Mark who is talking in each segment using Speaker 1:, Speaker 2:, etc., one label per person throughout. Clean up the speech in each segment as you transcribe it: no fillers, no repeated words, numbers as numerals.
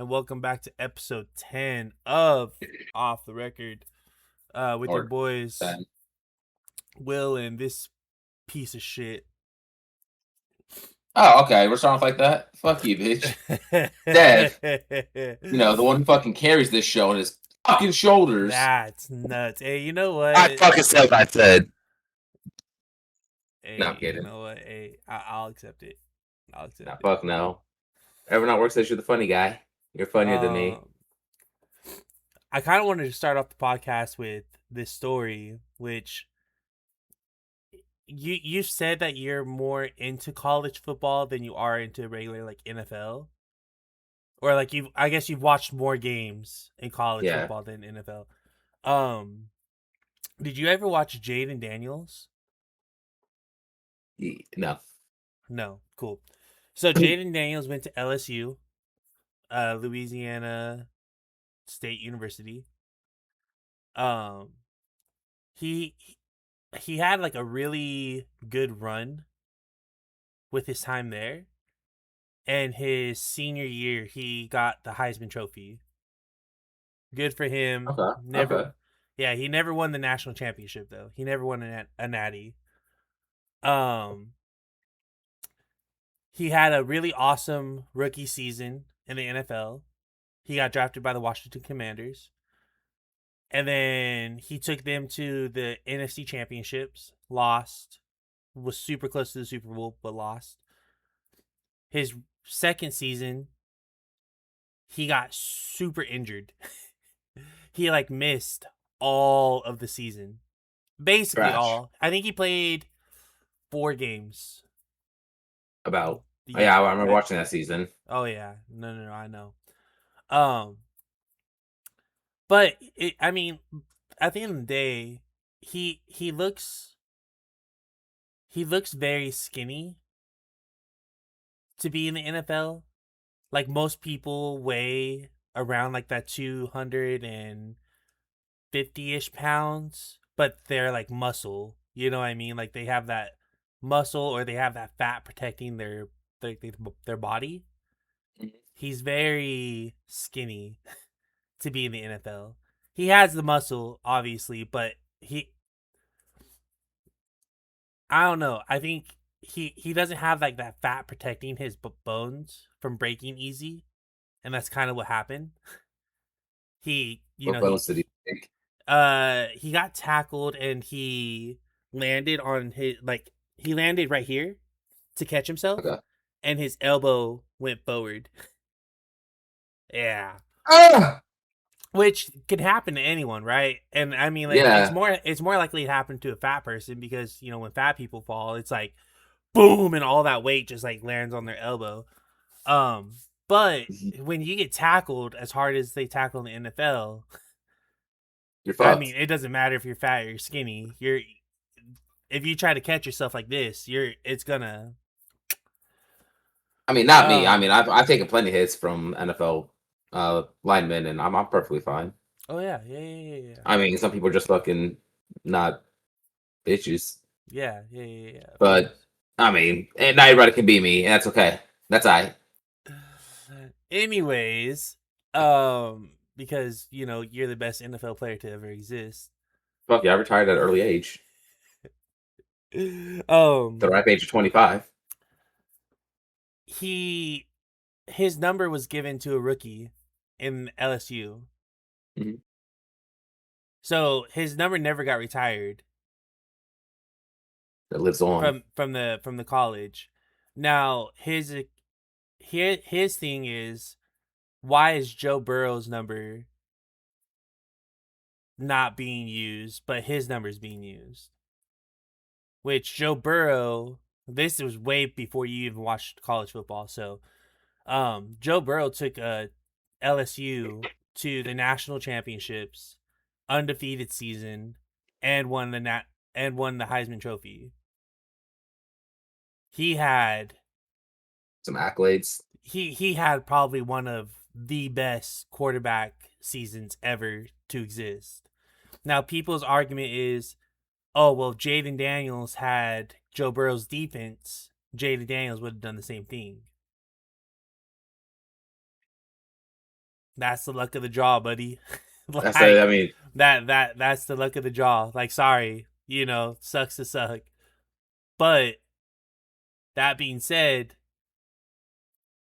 Speaker 1: and welcome back to episode 10 of Off the Record with your
Speaker 2: Or
Speaker 1: boys,
Speaker 2: Ben.
Speaker 1: Will and this piece of shit.
Speaker 2: Oh, okay. We're starting off like that. Fuck you, bitch. Dev, the one who fucking carries this show on his fucking shoulders.
Speaker 1: That's nuts. Hey, you know
Speaker 3: I
Speaker 1: what?
Speaker 3: fucking said what I said.
Speaker 2: No, I'm
Speaker 1: Hey, you
Speaker 2: kidding.
Speaker 1: know what? Hey, I'll accept it. I'll accept
Speaker 2: Nah,
Speaker 1: it.
Speaker 2: fuck no. Everyone at work says you're the funny guy. You're funnier than me.
Speaker 1: I kind of wanted to start off the podcast with this story, which you said that you're more into college football than you are into regular like NFL, or like I guess you've watched more games in college
Speaker 2: Yeah.
Speaker 1: football than NFL. Um, did you ever watch Jaden Daniels?
Speaker 2: No.
Speaker 1: No, cool. So Jaden Daniels went to LSU, Louisiana State University. Um, he he had like a really good run with his time there. And his senior year, he got the Heisman Trophy. Good for him.
Speaker 2: Okay.
Speaker 1: Never,
Speaker 2: Okay.
Speaker 1: yeah, he never won the national championship though. He never won a natty. Um, he had a really awesome rookie season in the NFL. He got drafted by the Washington Commanders, and then he took them to the NFC Championships. Lost, was super close to the Super Bowl, but lost. His second season, he got super injured. He like missed all of the season. Basically
Speaker 2: Trash.
Speaker 1: all. I think he played 4 games.
Speaker 2: About. Oh, yeah, I remember watching that season.
Speaker 1: Oh yeah. No, I know. But I mean, at the end of the day, he looks very skinny to be in the NFL. Like most people weigh around like that 250-ish pounds, but they're like muscle. You know what I mean? Like they have that muscle or they have that fat protecting their body. He's very skinny to be in the NFL. He has the muscle, obviously, but I don't know. I think he doesn't have like that fat protecting his bones from breaking easy, and that's kind of what happened. He, you
Speaker 2: What
Speaker 1: know,
Speaker 2: bones did he take?
Speaker 1: he got tackled and he landed on his he landed right here to catch himself,
Speaker 2: Okay.
Speaker 1: and his elbow went forward. Yeah.
Speaker 2: Ah!
Speaker 1: Which could happen to anyone, right? And I mean, like,
Speaker 2: Yeah.
Speaker 1: it's more likely to happen to a fat person because when fat people fall, it's like boom, and all that weight just like lands on their elbow. But when you get tackled as hard as they tackle in the NFL,
Speaker 2: You're fucked.
Speaker 1: I mean, it doesn't matter if you're fat or you're skinny. If you try to catch yourself like this, it's gonna.
Speaker 2: I mean, not me. I mean, I've taken plenty of hits from NFL linemen, and I'm perfectly fine.
Speaker 1: Oh yeah.
Speaker 2: I mean, some people are just fucking not bitches.
Speaker 1: Yeah.
Speaker 2: But I mean, and not everybody can be me, and that's okay. That's all right.
Speaker 1: Anyways, because you're the best NFL player to ever exist.
Speaker 2: Fuck yeah, I retired at an early age. The ripe age of 25.
Speaker 1: His number was given to a rookie in LSU.
Speaker 2: Mm-hmm.
Speaker 1: So his number never got retired.
Speaker 2: That lives on
Speaker 1: from the college. Now his thing is, why is Joe Burrow's number not being used, but his number is being used? Which Joe Burrow, this was way before you even watched college football. So, Joe Burrow took LSU to the national championships, undefeated season, and won the Heisman Trophy. He had
Speaker 2: some accolades.
Speaker 1: He had probably one of the best quarterback seasons ever to exist. Now, people's argument is, oh, well, Jaden Daniels had Joe Burrow's defense. Jaden Daniels would have done the same thing. That's the luck of the draw, buddy.
Speaker 2: That's I
Speaker 1: Like
Speaker 2: mean,
Speaker 1: that's the luck of the draw. Like, sorry, sucks to suck. But that being said,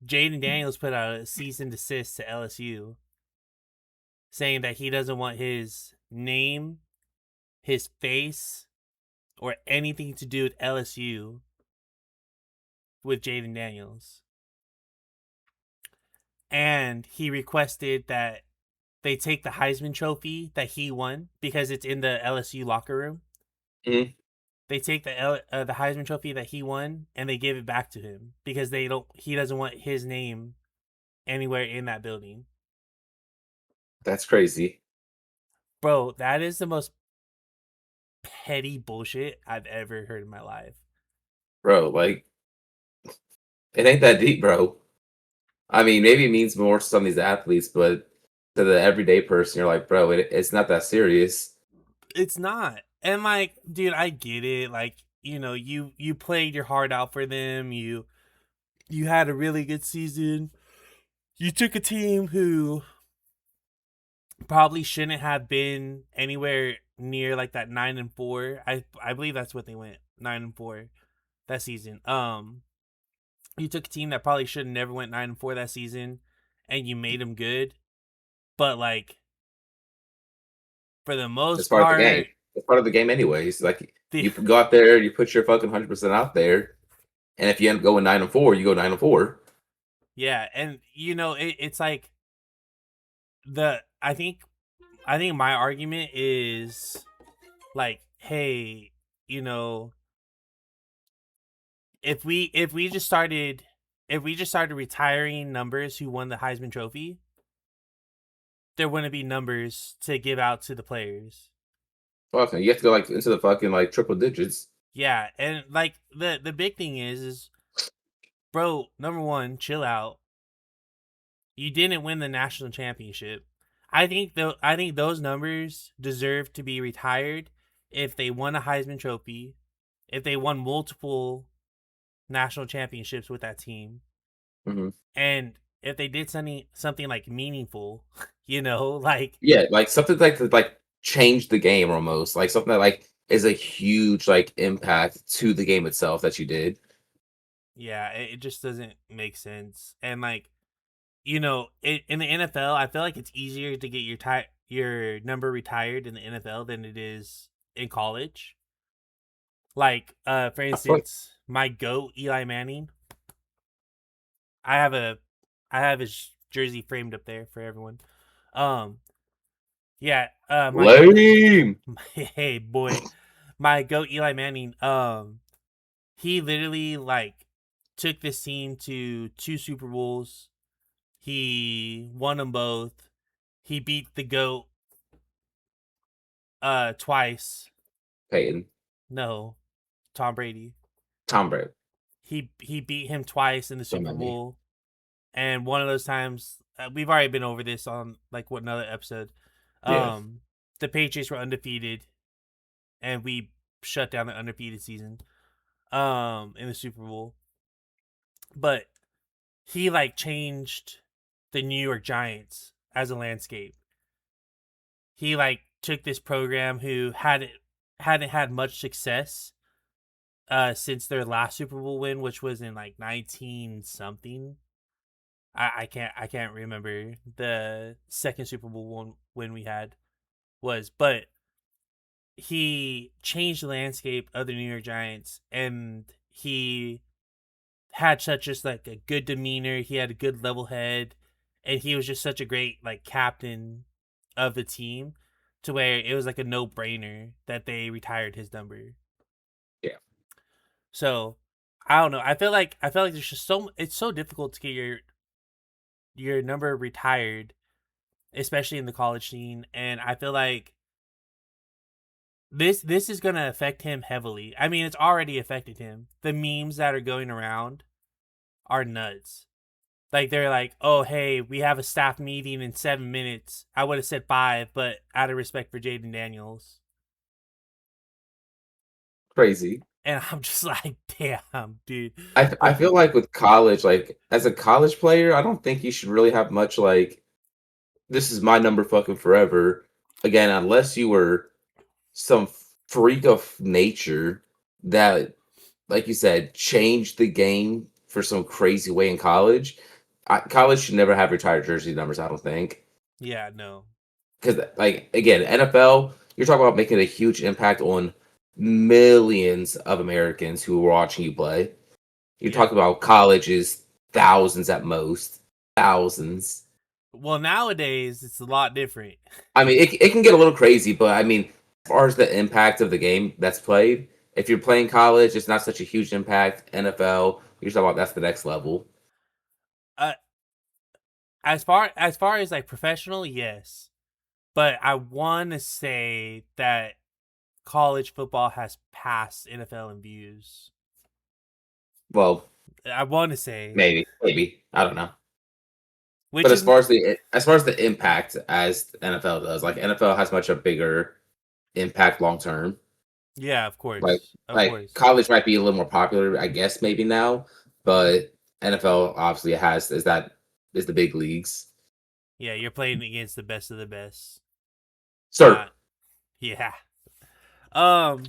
Speaker 1: Jaden Daniels put out a cease and desist to LSU, saying that he doesn't want his name, his face, or anything to do with LSU with Jaden Daniels. And he requested that they take the Heisman Trophy that he won because it's in the LSU locker room.
Speaker 2: mm-hmm.
Speaker 1: They take the Heisman Trophy that he won and they give it back to him because he doesn't want his name anywhere in that building.
Speaker 2: That's crazy,
Speaker 1: Bro, that is the most petty bullshit I've ever heard in my life.
Speaker 2: bro. Like, it ain't that deep, bro. I mean, maybe it means more to some of these athletes, but to the everyday person, you're like, bro, it's not that serious.
Speaker 1: It's not. And like, dude, I get it. Like, you played your heart out for them. You had a really good season. You took a team who probably shouldn't have been anywhere near like that 9-4. I believe that's what they went, 9-4 that season. You took a team that probably should have never went 9-4 that season, and you made them good. But like, for the
Speaker 2: It's
Speaker 1: most
Speaker 2: part of the game.
Speaker 1: part,
Speaker 2: It's part of the game, anyways. Like,
Speaker 1: the
Speaker 2: you go out there, you put your fucking 100% out there, and if you end up going 9-4, you go 9-4.
Speaker 1: yeah, and it's like the I think my argument is like, hey, you know, if we just started retiring numbers who won the Heisman Trophy, there wouldn't be numbers to give out to the players.
Speaker 2: Fucking, you have to go like into the fucking like triple digits.
Speaker 1: Yeah, and like the big thing is bro, number one, chill out. You didn't win the national championship. I think those numbers deserve to be retired if they won a Heisman Trophy, if they won multiple national championships with that team,
Speaker 2: Mm-hmm.
Speaker 1: and if they did something like meaningful, like
Speaker 2: Yeah, like something like to like change the game almost, like something that like is a huge like impact to the game itself that you did.
Speaker 1: yeah, it just doesn't make sense. And like in the NFL, I feel like it's easier to get your number retired in the NFL than it is in college. Like, for
Speaker 2: I feel like,
Speaker 1: instance, my goat Eli Manning. I have a, I have his jersey framed up there for everyone. Um, yeah. My goat.
Speaker 2: lame.
Speaker 1: Hey boy, my goat Eli Manning. He literally like took this team to 2 Super Bowls. He won them both. He beat the goat twice.
Speaker 2: Peyton,
Speaker 1: No, Tom Brady.
Speaker 2: Tom Brady,
Speaker 1: He beat him twice in the
Speaker 2: don't
Speaker 1: Super
Speaker 2: mind me.
Speaker 1: Bowl, and one of those times we've already been over this on like what another episode.
Speaker 2: Yeah,
Speaker 1: Um, the Patriots were undefeated, and we shut down the undefeated season. In the Super Bowl, but he like changed the New York Giants as a landscape. He like took this program who hadn't had much success since their last Super Bowl win, which was in like 19 something. I can't remember the second Super Bowl win we had was, but he changed the landscape of the New York Giants, and he had such just like a good demeanor. He had a good level head, and he was just such a great like captain of the team, to where it was like a no brainer that they retired his number.
Speaker 2: yeah.
Speaker 1: So I don't know. I feel like there's just it's so difficult to get your number retired, especially in the college scene, and I feel like this is gonna affect him heavily. I mean, it's already affected him. The memes that are going around are nuts. Like they're like, "Oh, hey, we have a staff meeting in 7 minutes." I would have said 5, but out of respect for Jaden Daniels,
Speaker 2: Crazy.
Speaker 1: and I'm just like, "Damn, dude."
Speaker 2: I
Speaker 1: But
Speaker 2: feel like with college, like as a college player, I don't think you should really have much like this is my number fucking forever. Again, unless you were some freak of nature that, like you said, changed the game for some crazy way in college. College should never have retired jersey numbers, I don't think.
Speaker 1: Yeah, no.
Speaker 2: Because, like, again, NFL, you're talking about making a huge impact on millions of Americans who are watching you play. You're
Speaker 1: Yeah.
Speaker 2: talking about colleges, thousands at most, thousands.
Speaker 1: Well, nowadays it's a lot different.
Speaker 2: I mean, it can get a little crazy, but I mean, as far as the impact of the game that's played, if you're playing college, it's not such a huge impact. NFL, you're talking about that's the next level.
Speaker 1: Uh, as far as like professional, yes, but I want to say that college football has passed NFL in views.
Speaker 2: Well,
Speaker 1: I want to say,
Speaker 2: maybe I don't know.
Speaker 1: which
Speaker 2: But
Speaker 1: is
Speaker 2: as far as the impact as NFL does, like NFL has much a bigger impact long term.
Speaker 1: yeah, of
Speaker 2: Like
Speaker 1: course, of
Speaker 2: like
Speaker 1: course,
Speaker 2: college might be a little more popular, I guess maybe now, but NFL obviously is the big leagues.
Speaker 1: yeah. You're playing against the best of the best.
Speaker 2: Sir,
Speaker 1: Yeah. Um.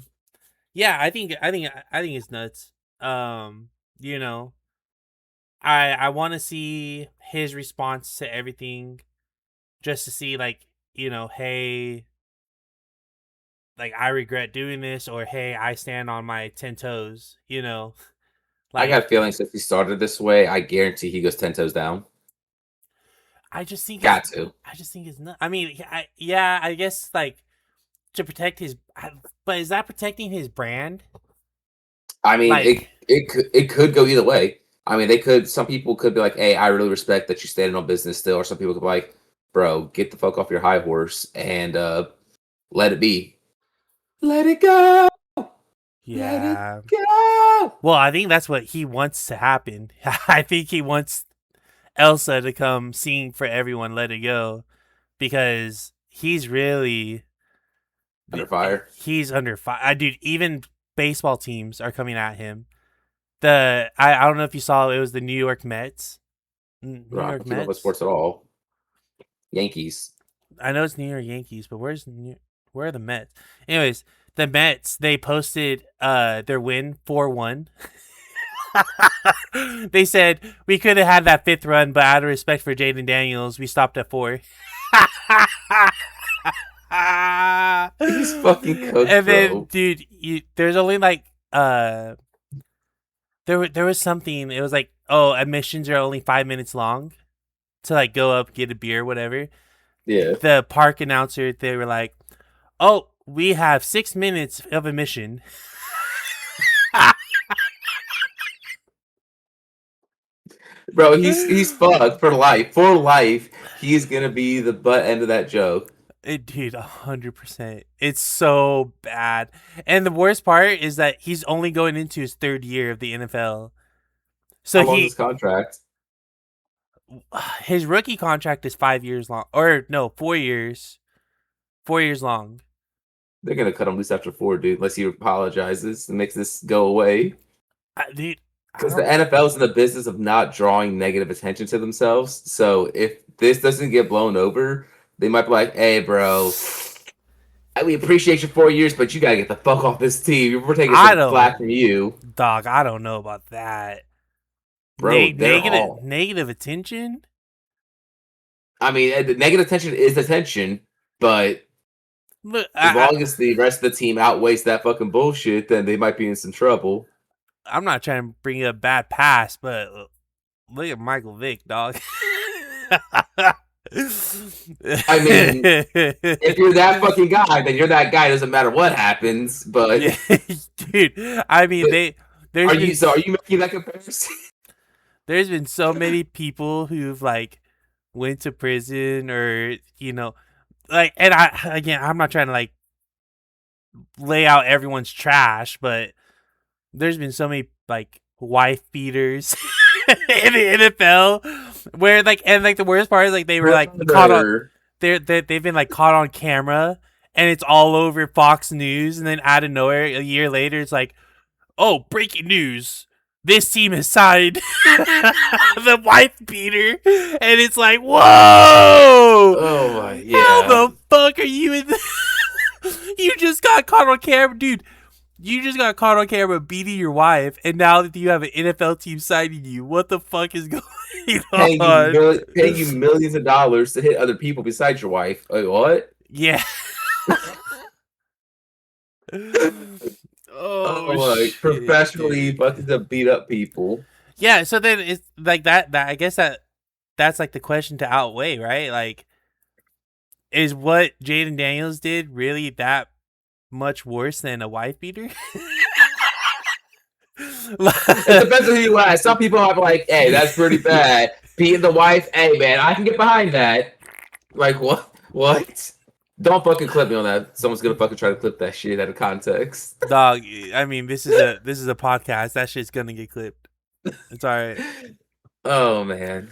Speaker 1: Yeah, I think it's nuts. Um. You know, I want to see his response to everything, just to see like, hey, like I regret doing this, or hey, I stand on my 10 toes.
Speaker 2: I got
Speaker 1: Like
Speaker 2: a feeling since he started this way, I guarantee he goes 10 toes down.
Speaker 1: I just think it's
Speaker 2: Got to.
Speaker 1: I just think it's nuts. I mean, yeah, I guess like to protect but is that protecting his brand?
Speaker 2: I mean,
Speaker 1: Like,
Speaker 2: it could go either way. I mean, some people could be like, "Hey, I really respect that you standing on business still," or some people could be like, "Bro, get the fuck off your high horse and let it be, let it go, let it
Speaker 1: yeah.
Speaker 2: go."
Speaker 1: Well, I think that's what he wants to happen. I think he wants Elsa to come sing for everyone, Let It Go, because he's really
Speaker 2: Under fire.
Speaker 1: he's under fire. Dude, even baseball teams are coming at him. I don't know if you saw, it was the New York Mets. New
Speaker 2: Bro, I
Speaker 1: York
Speaker 2: don't keep up with
Speaker 1: Mets.
Speaker 2: sports at all. Yankees.
Speaker 1: I know it's New York Yankees, but where are the Mets? Anyways, the Mets, they posted their win 4-1. They said we could have had that fifth run, but out of respect for Jaden Daniels, we stopped at 4.
Speaker 2: He's fucking cooked,
Speaker 1: And then,
Speaker 2: bro.
Speaker 1: dude, there's only like there was something. It was like, oh, admissions are only 5 minutes long to like go up, get a beer, whatever.
Speaker 2: Yeah.
Speaker 1: The park announcer, they were like, oh, we have 6 minutes of admission.
Speaker 2: Bro, he's fucked for life. For life, he's gonna be the butt end of that joke.
Speaker 1: Dude, 100%. It's so bad. And the worst part is that he's only going into his third year of the NFL. So
Speaker 2: How long is his contract?
Speaker 1: his rookie contract is 5 years long, or no, 4 years, 4 years long.
Speaker 2: They're gonna cut him loose after 4, dude, unless he apologizes and makes this go away.
Speaker 1: Dude,
Speaker 2: Because the NFL is in the business of not drawing negative attention to themselves. So if this doesn't get blown over, they might be like, "Hey, bro, we appreciate your 4 years, but you gotta get the fuck off this team. We're taking
Speaker 1: I
Speaker 2: some
Speaker 1: don't,
Speaker 2: flack from you,
Speaker 1: dog. I don't know about that.
Speaker 2: bro." They're
Speaker 1: Negative,
Speaker 2: all.
Speaker 1: negative attention.
Speaker 2: I mean, the negative attention is attention, but
Speaker 1: Look,
Speaker 2: as long as the rest of the team outweighs that fucking bullshit, then they might be in some trouble.
Speaker 1: I'm not trying to bring a bad pass, but look at Michael Vick, dog.
Speaker 2: I mean, if you're that fucking guy, then you're that guy. Doesn't matter what happens. But
Speaker 1: Yeah, dude. I mean,
Speaker 2: are you making that comparison?
Speaker 1: there's been so many people who've like went to prison, or like, and I'm not trying to like lay out everyone's trash, but there's been so many like wife beaters in the NFL where like, and like the worst part is like they were like caught on, they've been like caught on camera, and it's all over Fox News, and then out of nowhere a year later it's like, oh, breaking news, this team has signed the wife beater, and it's like, whoa, Bro,
Speaker 2: Oh my,
Speaker 1: how
Speaker 2: yeah.
Speaker 1: the fuck are you in the... You just got caught on camera, dude. You just got caught on camera beating your wife, and now that you have an NFL team signing you, what the fuck is going on?
Speaker 2: Paying you millions of dollars to hit other people besides your wife. Like, what?
Speaker 1: Yeah.
Speaker 2: Oh,
Speaker 1: Oh
Speaker 2: like
Speaker 1: shit,
Speaker 2: professionally
Speaker 1: dude.
Speaker 2: fucking to beat up people.
Speaker 1: Yeah, so then it's like that I guess that's like the question to outweigh, right? Like, is what Jaden Daniels did really that much worse than a wife beater?
Speaker 2: It depends on who you ask. Some people are like, hey, that's pretty bad. Beating the wife, hey man, I can get behind that. Like what? What? Don't fucking clip me on that. Someone's gonna fucking try to clip that shit out of context.
Speaker 1: Dog, I mean, this is a podcast. That shit's gonna get clipped. It's all right.
Speaker 2: Oh man.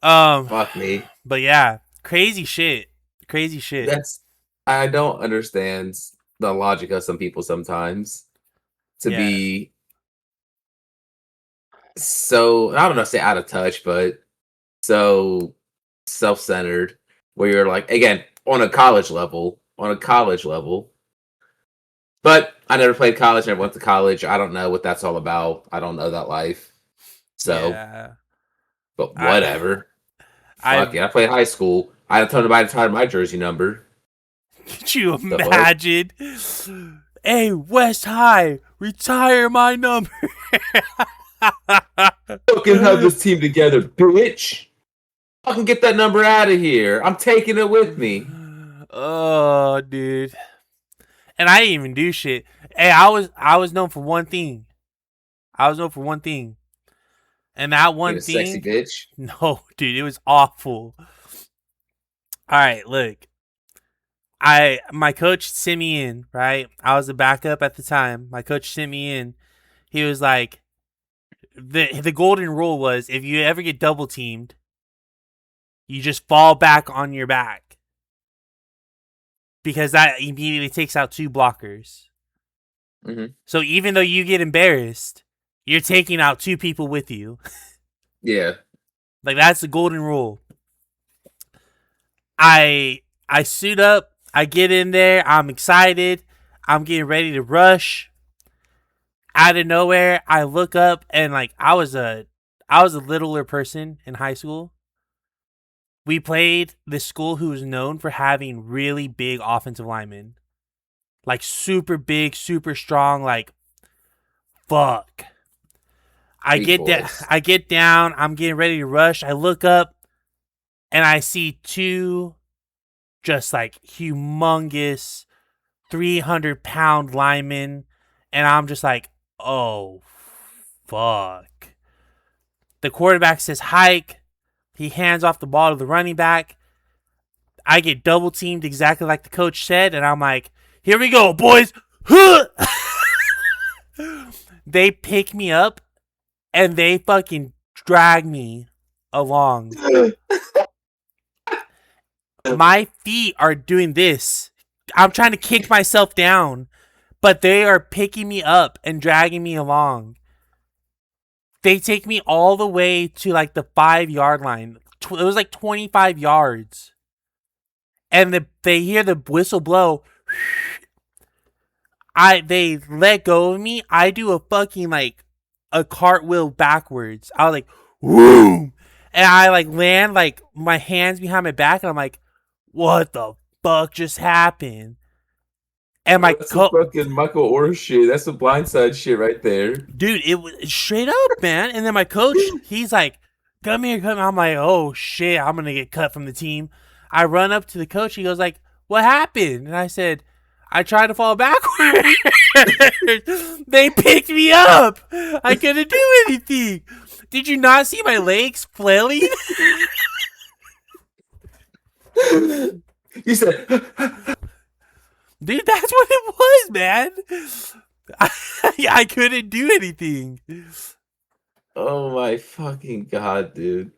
Speaker 1: Um,
Speaker 2: Fuck me.
Speaker 1: but yeah, crazy shit. Crazy shit.
Speaker 2: That's I don't understand the logic of some people sometimes to
Speaker 1: Yeah.
Speaker 2: be so I don't know say out of touch, but so self-centered where you're like again on a college level, But I never played college, never went to college. I don't know what that's all about. I don't know that life. So,
Speaker 1: Yeah.
Speaker 2: but
Speaker 1: I
Speaker 2: whatever. Fuck
Speaker 1: I've
Speaker 2: it. I played high school. I had told nobody to try my jersey number.
Speaker 1: could you
Speaker 2: The fuck?
Speaker 1: imagine? Hey, West High, retire my number.
Speaker 2: Fucking have this team together, bitch. Fucking get that number out of here. I'm taking it with me.
Speaker 1: Oh, dude. And I didn't even do shit. Hey, I was known for one thing. I was known for one thing. And that
Speaker 2: Being
Speaker 1: one
Speaker 2: a sexy
Speaker 1: thing,
Speaker 2: bitch.
Speaker 1: no, dude, it was awful. All right, look. My coach sent me in, right? I was a backup at the time. My coach sent me in. He was like, the golden rule was if you ever get double teamed, you just fall back on your back. Because that immediately takes out two blockers.
Speaker 2: Mm-hmm.
Speaker 1: So even though you get embarrassed, you're taking out two people with you.
Speaker 2: Yeah.
Speaker 1: Like that's the golden rule. I suit up, I get in there, I'm excited, I'm getting ready to rush. Out of nowhere, I look up and like I was a littler person in high school. We played this school who was known for having really big offensive linemen. Like super big, super strong, like fuck. I
Speaker 2: Big
Speaker 1: get that
Speaker 2: boys.
Speaker 1: I get down, I'm getting ready to rush. I look up and I see two just like humongous 300-pound linemen. And I'm just like, oh, fuck. The quarterback says hike. He hands off the ball to the running back. I get double teamed exactly like the coach said. And I'm like, here we go, boys. They pick me up and they fucking drag me along. My feet are doing this. I'm trying to kick myself down, but they are picking me up and dragging me along. They take me all the way to like the 5-yard line. It was like 25 yards. And they hear the whistle blow. They let go of me. I do a fucking like a cartwheel backwards. I was like, whoom. And I like land like my hands behind my back and I'm like, what the fuck just happened? And my
Speaker 2: That's some fucking Michael Orr shit. That's some blindside shit right there.
Speaker 1: dude, it was straight up, man. And then my coach, he's like, come here, come. I'm like, oh shit, I'm gonna get cut from the team. I run up to the coach. He goes like, what happened? And I said, I tried to fall backwards. They picked me up. I couldn't do anything. Did you not see my legs flailing?
Speaker 2: You said,
Speaker 1: Dude, that's what it was, man. I couldn't do anything.
Speaker 2: oh my fucking god, dude.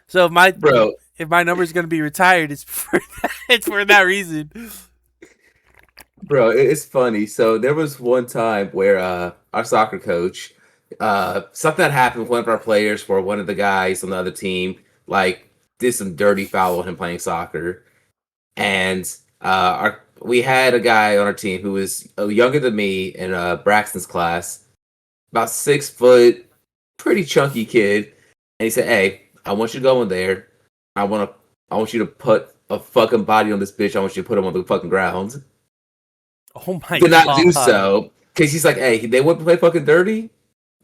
Speaker 1: So
Speaker 2: Bro,
Speaker 1: if my number is gonna be retired, it's for that reason.
Speaker 2: bro, it's funny. So there was one time where our soccer coach, something that happened with one of our players for one of the guys on the other team, like did some dirty foul on him playing soccer. And we had a guy on our team who was younger than me in Braxton's class, about 6 foot, pretty chunky kid. And he said, "Hey, I want you to go in there. I want you to put a fucking body on this bitch. I want you to put him on the fucking ground."
Speaker 1: Oh my
Speaker 2: Did not do
Speaker 1: God.
Speaker 2: so because he's like, "Hey, they want to play fucking dirty.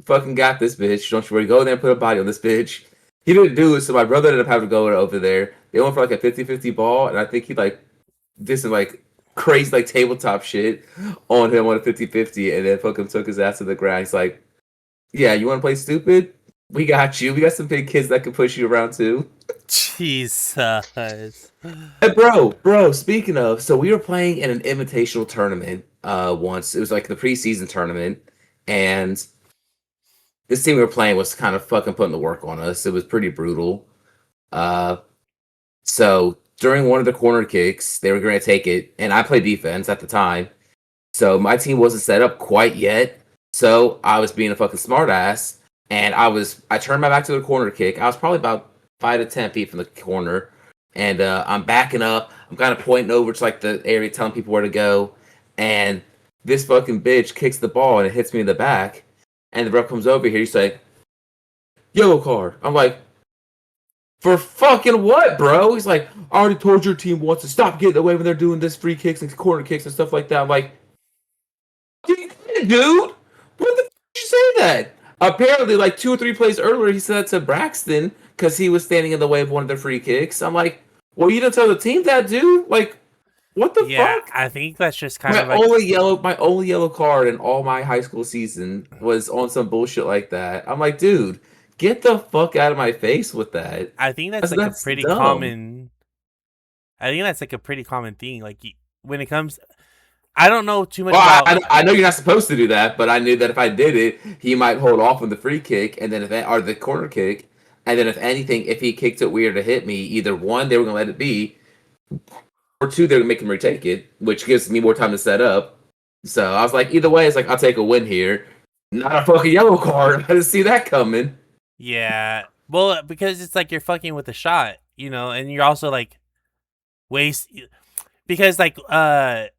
Speaker 2: Fucking got this bitch. Don't you worry. Go in there and put a body on this bitch." He didn't do it, so my brother ended up having to go over there. They went for like a 50-50 ball, and I think he like did some like crazy like tabletop shit on him on a 50-50, and then fucking took his ass to the ground. He's like, "Yeah, you want to play stupid? We got you. We got some big kids that can push you around too."
Speaker 1: Jesus.
Speaker 2: Hey, bro. Speaking of, so we were playing in an invitational tournament once. It was like the preseason tournament, and this team we were playing was kind of fucking putting the work on us. It was pretty brutal. Uh, so during one of the corner kicks, they were going to take it, and I played defense at the time. So my team wasn't set up quite yet. So I was being a fucking smartass, and I turned my back to the corner kick. I was probably about 5 to 10 feet from the corner, and I'm backing up. I'm kind of pointing over to like the area, telling people where to go, and this fucking bitch kicks the ball and it hits me in the back. And the ref comes over here. He's like, "Yellow card." I'm like, "For fucking what, bro?" He's like, "I already told your team once to stop getting away when they're doing this free kicks and corner kicks and stuff like that." I'm like, "Dude, what the f did you say that?" Apparently, like 2 or 3 plays earlier, he said that to Braxton because he was standing in the way of one of the free kicks. I'm like, "Well, you didn't tell the team that, dude. Like, what the
Speaker 1: Yeah,
Speaker 2: fuck?"
Speaker 1: I think that's just kind of like
Speaker 2: My only yellow card in all my high school season was on some bullshit like that. I'm like, dude, get the fuck out of my face with that.
Speaker 1: I think that's like a
Speaker 2: That's
Speaker 1: pretty
Speaker 2: dumb.
Speaker 1: common. I think that's like a pretty common thing. Like when it comes, I don't know too much
Speaker 2: Well,
Speaker 1: about.
Speaker 2: I know you're not supposed to do that, but I knew that if I did it, he might hold off on the free kick, and then or the corner kick, and then if anything, if he kicked it weird to hit me, either one, they were gonna let it be, or two, they're gonna make him retake it, which gives me more time to set up. So I was like, either way, it's like I'll take a win here. Not a fucking yellow card. I didn't see that coming.
Speaker 1: Yeah, well, because it's like you're fucking with the shot, and you're also like waste because like I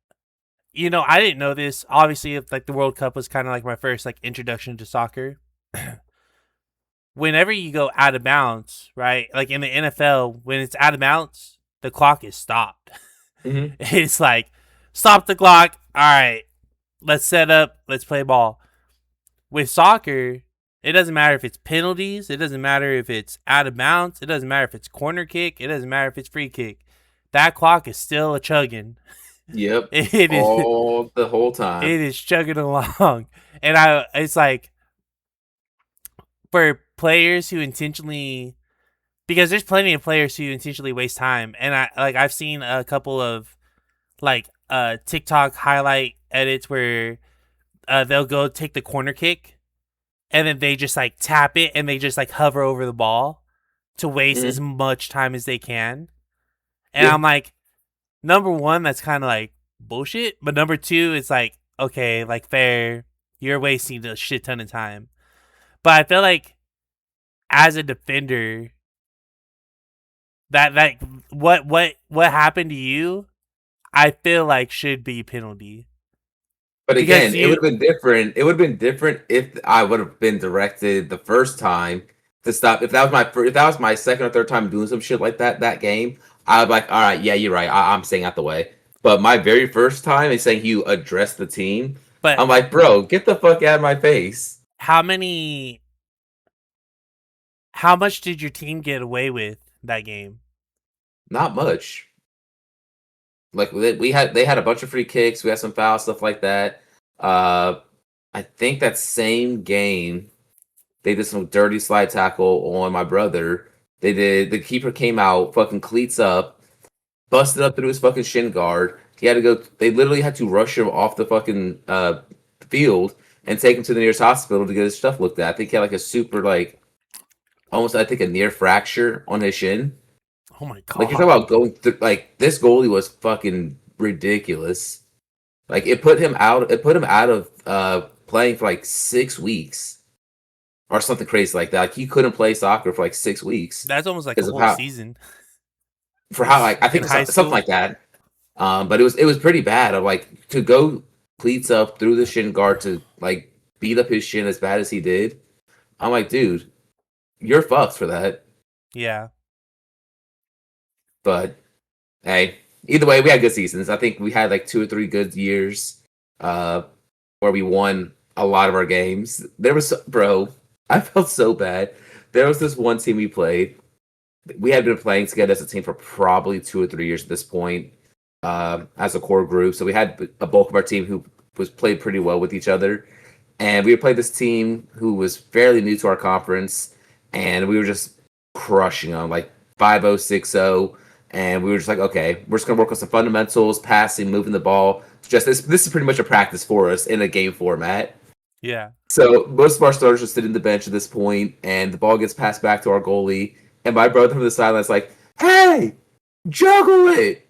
Speaker 1: didn't know this. Obviously, if like the World Cup was kind of like my first like introduction to soccer. Whenever you go out of bounds, right? Like in the NFL, when it's out of bounds, the clock is stopped.
Speaker 2: Mm-hmm.
Speaker 1: It's like stop the clock. All right, let's set up. Let's play ball. With soccer, it doesn't matter if it's penalties. It doesn't matter if it's out of bounds. It doesn't matter if it's corner kick. It doesn't matter if it's free kick. That clock is still a chugging.
Speaker 2: Yep.
Speaker 1: It is
Speaker 2: All the whole time.
Speaker 1: it is chugging along, and it's like for players who intentionally, because there's plenty of players who intentionally waste time, and I've seen a couple of like TikTok highlight edits where they'll go take the corner kick and then they just like tap it and they just like hover over the ball to waste as much time as they can. And
Speaker 2: Yeah.
Speaker 1: I'm like, number one, that's kind of like bullshit. But number two, it's like, okay, like fair. You're wasting a shit ton of time. But I feel like as a defender, that what happened to you, I feel like should be penalty.
Speaker 2: But
Speaker 1: Because
Speaker 2: again, it would have been different. It would have been different if I would have been directed the first time to stop. If that was my second or third time doing some shit like that game, I'd be like, all right, yeah, you're right. I'm staying out the way. But my very first time is saying you address the team.
Speaker 1: But
Speaker 2: I'm like, bro, get the fuck out of my face.
Speaker 1: how much did your team get away with that game?
Speaker 2: Not much. Like they had a bunch of free kicks. We had some foul stuff like that. I think that same game they did some dirty slide tackle on my brother. The keeper came out, fucking cleats up, busted up through his fucking shin guard. He had to go. They literally had to rush him off the fucking field and take him to the nearest hospital to get his stuff looked at. I think he had like a super like almost I think a near fracture on his shin.
Speaker 1: Oh my god!
Speaker 2: Like you're talking about going through, like this goalie was fucking ridiculous. Like it put him out. It put him out of playing for like 6 weeks or something crazy like that. Like he couldn't play soccer for like 6 weeks
Speaker 1: That's almost like a
Speaker 2: because of
Speaker 1: whole
Speaker 2: how
Speaker 1: season
Speaker 2: like I
Speaker 1: in
Speaker 2: think
Speaker 1: high
Speaker 2: something
Speaker 1: school.
Speaker 2: like that. But it was pretty bad. Of like to go cleats up through the shin guard to like beat up his shin as bad as he did. I'm like, dude, you're fucked for that.
Speaker 1: Yeah.
Speaker 2: But hey, either way, we had good seasons. I think we had like 2 or 3 good years uh, where we won a lot of our games. There was, bro, I felt so bad. There was this one team we played. We had been playing together as a team for probably 2 or 3 years at this point, as a core group. So we had a bulk of our team who was played pretty well with each other, and we played this team who was fairly new to our conference, and we were just crushing them like 5-0, 6-0. And we were just like, okay, we're just gonna work on some fundamentals, passing, moving the ball. Just this is pretty much a practice for us in a game format.
Speaker 1: Yeah.
Speaker 2: So most of our starters are sitting the bench at this point, and the ball gets passed back to our goalie. And my brother from the sideline is like, "Hey, juggle it!"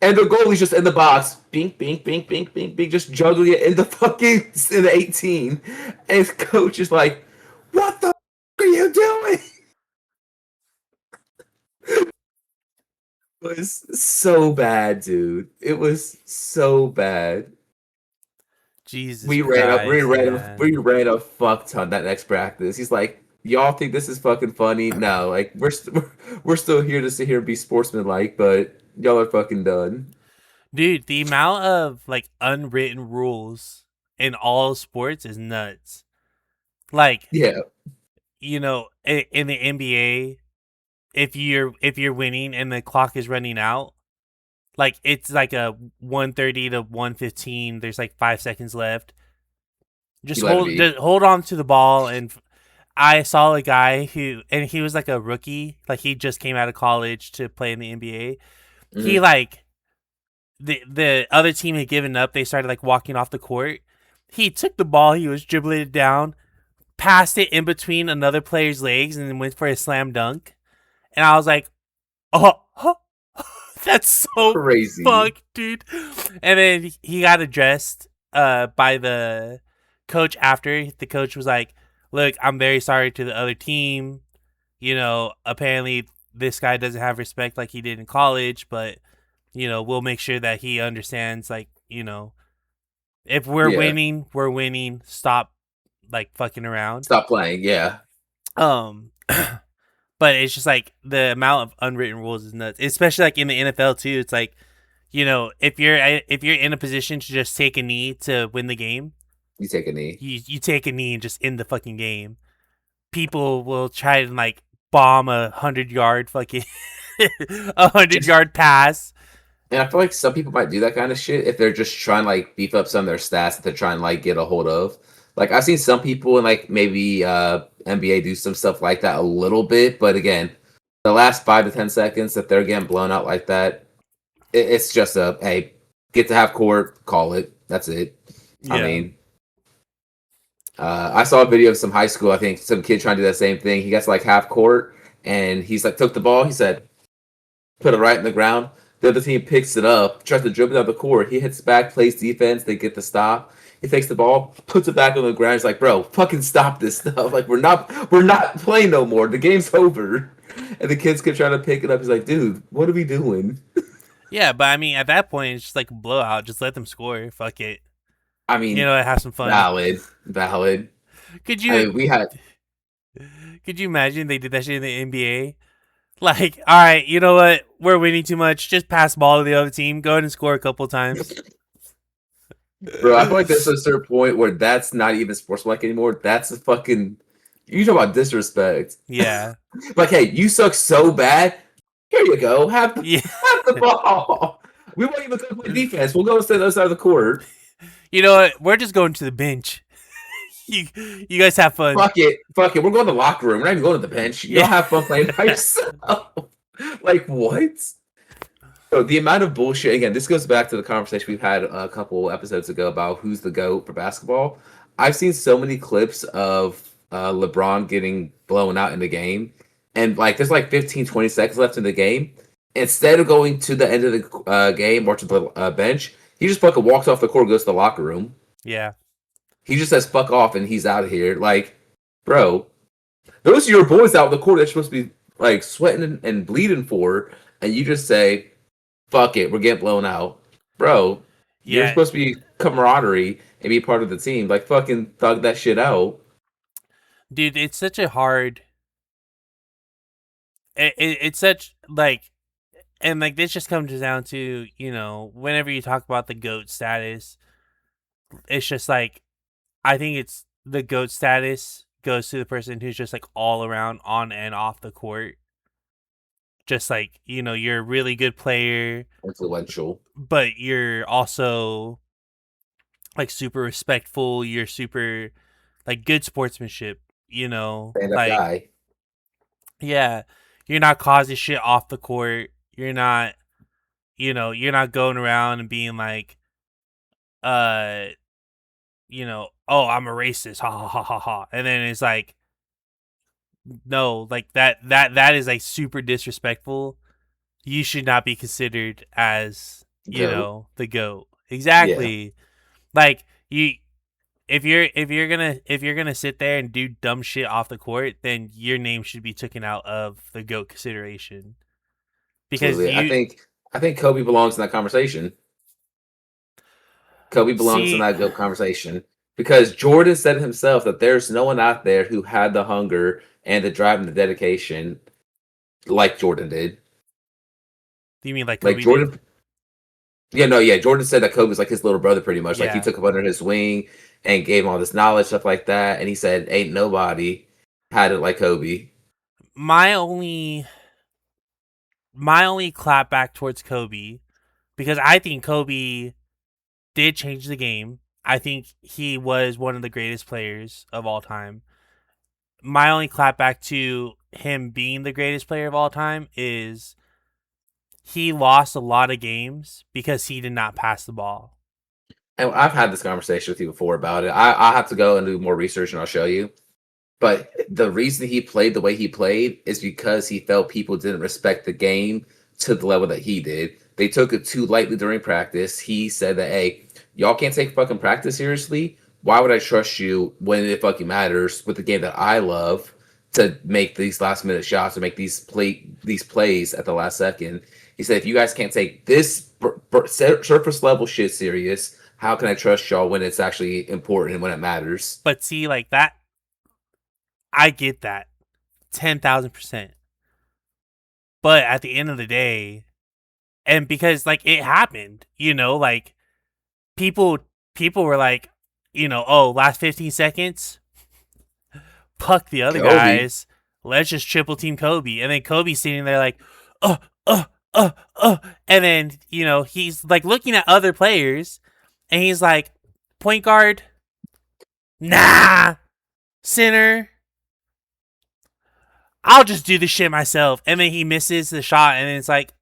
Speaker 2: And the goalie's just in the box, bink, bink, bink, bink, bink, bink, just juggling it in the 18. And his coach is like, "What the are you doing?" It was so bad, dude. It was so bad.
Speaker 1: Jesus
Speaker 2: We ran up, we
Speaker 1: Christ,
Speaker 2: ran a,
Speaker 1: man.
Speaker 2: we ran a fuck ton that next practice. He's like, "Y'all think this is fucking funny? No, like we're still here to sit here and be sportsmanlike, but y'all are fucking done."
Speaker 1: Dude, the amount of like unwritten rules in all sports is nuts. Like,
Speaker 2: Yeah,
Speaker 1: in the NBA, if you're winning and the clock is running out, like it's like a 1:30 to 1:15, there's like 5 seconds left.
Speaker 2: you let it be.
Speaker 1: Just hold on to the ball. And I saw a guy and he was like a rookie, like he just came out of college to play in the NBA. He
Speaker 2: Mhm.
Speaker 1: like the other team had given up. They started like walking off the court. He took the ball. He was dribbling it down, passed it in between another player's legs, and then went for a slam dunk. And I was like, oh, that's so
Speaker 2: Crazy.
Speaker 1: fucked, dude. And then he got addressed by the coach after. The coach was like, look, I'm very sorry to the other team. Apparently this guy doesn't have respect like he did in college, but we'll make sure that he understands, like, if we're
Speaker 2: Yeah.
Speaker 1: winning, we're winning. Stop like fucking around.
Speaker 2: Stop playing. Yeah.
Speaker 1: Um but it's just like the amount of unwritten rules is nuts, especially like in the NFL too. It's like, if you're in a position to just take a knee to win the game,
Speaker 2: You take a knee.
Speaker 1: you take a knee and just end the fucking game. People will try and like bomb 100 yard fucking 100 yard pass.
Speaker 2: And I feel like some people might do that kind of shit if they're just trying to like beef up some of their stats that they're trying to like get a hold of. Like I've seen some people in like maybe NBA do some stuff like that a little bit, but again, the last 5 to 10 seconds that they're getting blown out like that, it's just a hey, get to half court, call it. That's it. I
Speaker 1: Yeah.
Speaker 2: mean, I saw a video of some high school. I think some kid trying to do that same thing. He gets like half court, and he's like took the ball. He said, put it right in the ground. The other team picks it up, tries to dribble down the court. He hits back, plays defense. They get the stop. He takes the ball, puts it back on the ground. He's like, "Bro, fucking stop this stuff! Like we're not playing no more. The game's over." And the kids keep trying to pick it up. He's like, "Dude, what are we doing?"
Speaker 1: Yeah, but I mean, at that point, it's just like a blowout. Just let them score. Fuck it.
Speaker 2: I mean,
Speaker 1: Have some fun.
Speaker 2: valid, valid.
Speaker 1: Could
Speaker 2: I
Speaker 1: you
Speaker 2: mean, we had
Speaker 1: could you imagine they did that shit in the NBA? Like, all right, you know what? We're winning too much. Just pass the ball to the other team. Go ahead and score a couple times.
Speaker 2: bro. I feel like there's a certain point where that's not even sportsmanlike anymore. That's a fucking you talk about disrespect.
Speaker 1: Yeah.
Speaker 2: Like, hey, you suck so bad. Here you go.
Speaker 1: Yeah.
Speaker 2: Have the ball. We won't even go play defense. We'll go to the other side of the court.
Speaker 1: You know what? We're just going to the bench. you you guys have fun.
Speaker 2: Fuck it. Fuck it. We're going to the locker room. We're not even going to the bench. You'll
Speaker 1: Yeah.
Speaker 2: have fun playing by yourself. Like, what? So the amount of bullshit, again, this goes back to the conversation we've had a couple episodes ago about who's the GOAT for basketball. I've seen so many clips of LeBron getting blown out in the game. And like, there's like 15, 20 seconds left in the game. Instead of going to the end of the game or to the bench, he just fucking walks off the court, goes to the locker room.
Speaker 1: Yeah.
Speaker 2: He just says "fuck off" and he's out of here. Like, bro. Those are your boys out on the court that's supposed to be like sweating and bleeding for, and you just say, "Fuck it, we're getting blown out, bro." You're
Speaker 1: Yeah,
Speaker 2: supposed to be camaraderie and be part of the team. Like fucking thug that shit out.
Speaker 1: dude, it's such a hard. It's such like, and like this just comes down to whenever you talk about the goat status, it's just like I think it's the GOAT status goes to the person who's just like all around on and off the court. Just like, you're a really good player,
Speaker 2: Influential.
Speaker 1: but you're also like super respectful. You're super like good sportsmanship,
Speaker 2: Stand up
Speaker 1: like,
Speaker 2: guy.
Speaker 1: yeah, you're not causing shit off the court. You're not going around and being like, uh, oh, I'm a racist, ha ha ha ha ha. And then it's like, no, like that is like super disrespectful. You should not be considered as
Speaker 2: Goat.
Speaker 1: the GOAT.
Speaker 2: Yeah.
Speaker 1: Exactly. Like you, if you're gonna sit there and do dumb shit off the court, then your name should be taken out of the GOAT consideration because
Speaker 2: Absolutely.
Speaker 1: you
Speaker 2: I think Kobe belongs in that conversation. Kobe belongs in
Speaker 1: see.
Speaker 2: that GOAT conversation because Jordan said himself that there's no one out there who had the hunger and the drive and the dedication like Jordan did.
Speaker 1: You mean like
Speaker 2: Like
Speaker 1: Kobe did?
Speaker 2: Jordan, yeah, no, yeah. Jordan said that Kobe's like his little brother, pretty much. Like he
Speaker 1: Yeah.
Speaker 2: took him under his wing and gave him all this knowledge, stuff like that. And he said, "Ain't nobody had it like Kobe."
Speaker 1: My only clap back towards Kobe, because I think Kobe did change the game. I think he was one of the greatest players of all time. My only clap back to him being the greatest player of all time is he lost a lot of games because he did not pass the ball.
Speaker 2: And I've had this conversation with you before about it. I'll have to go and do more research, and I'll show you. But the reason he played the way he played is because he felt people didn't respect the game to the level that he did. They took it too lightly during practice. He said that, hey, y'all can't take fucking practice seriously. Why would I trust you when it fucking matters with the game that I love to make these last minute shots or make these plays at the last second? He said, if you guys can't take this surface level shit serious, how can I trust y'all when it's actually important and when it matters?
Speaker 1: But see, like that, I get that 10,000%. But at the end of the day, and because like it happened, like people people were like, oh, last 15 seconds, puck the other
Speaker 2: Kobe.
Speaker 1: guys. Let's just triple team Kobe. And then Kobe's sitting there like, uh, uh, uh. And then, he's like looking at other players and he's like, point guard, nah, center, I'll just do the shit myself. And then he misses the shot and it's like,